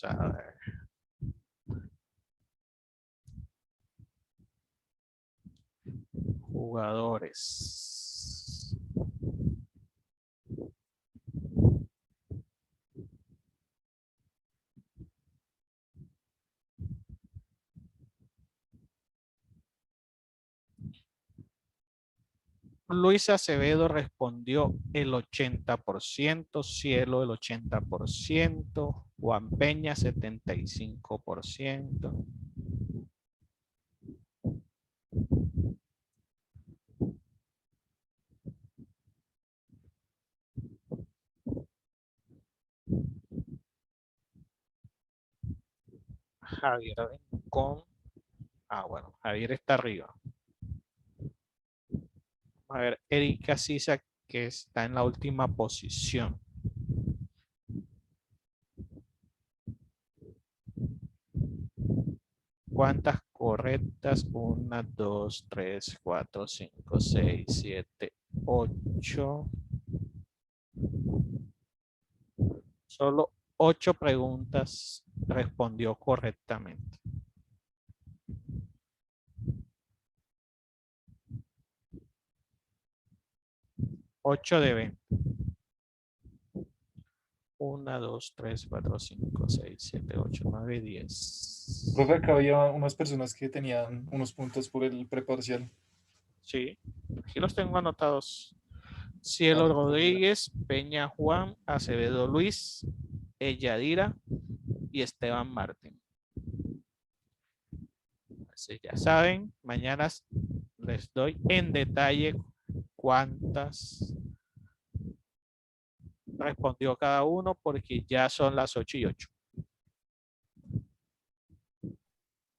A ver. Jugadores. Luis Acevedo respondió el 80%, Cielo el 80%, Juan Peña 75%. Javier Rincón. Ah, bueno, Javier está arriba. A ver, Erika Sisa, que está en la última posición. ¿Cuántas correctas? 1, 2, 3, 4, 5, 6, 7, 8. Solo 8 preguntas respondió correctamente. Ocho de 20. 1, 2, 3, 4, 5, 6, 7, 8, 9, 10. Profe, acá había unas personas que tenían unos puntos por el preparcial. Sí, aquí los tengo anotados. Cielo Rodríguez, Peña Juan, Acevedo Luis, Elladira y Esteban Martín. Así ya saben, mañana les doy en detalle cuántas respondió cada uno porque ya son las 8:08.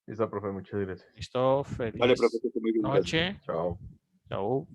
Listo, profe, muchas gracias. Listo, feliz Vale, profe, que esté muy bien, gracias. noche. Chao. Chao.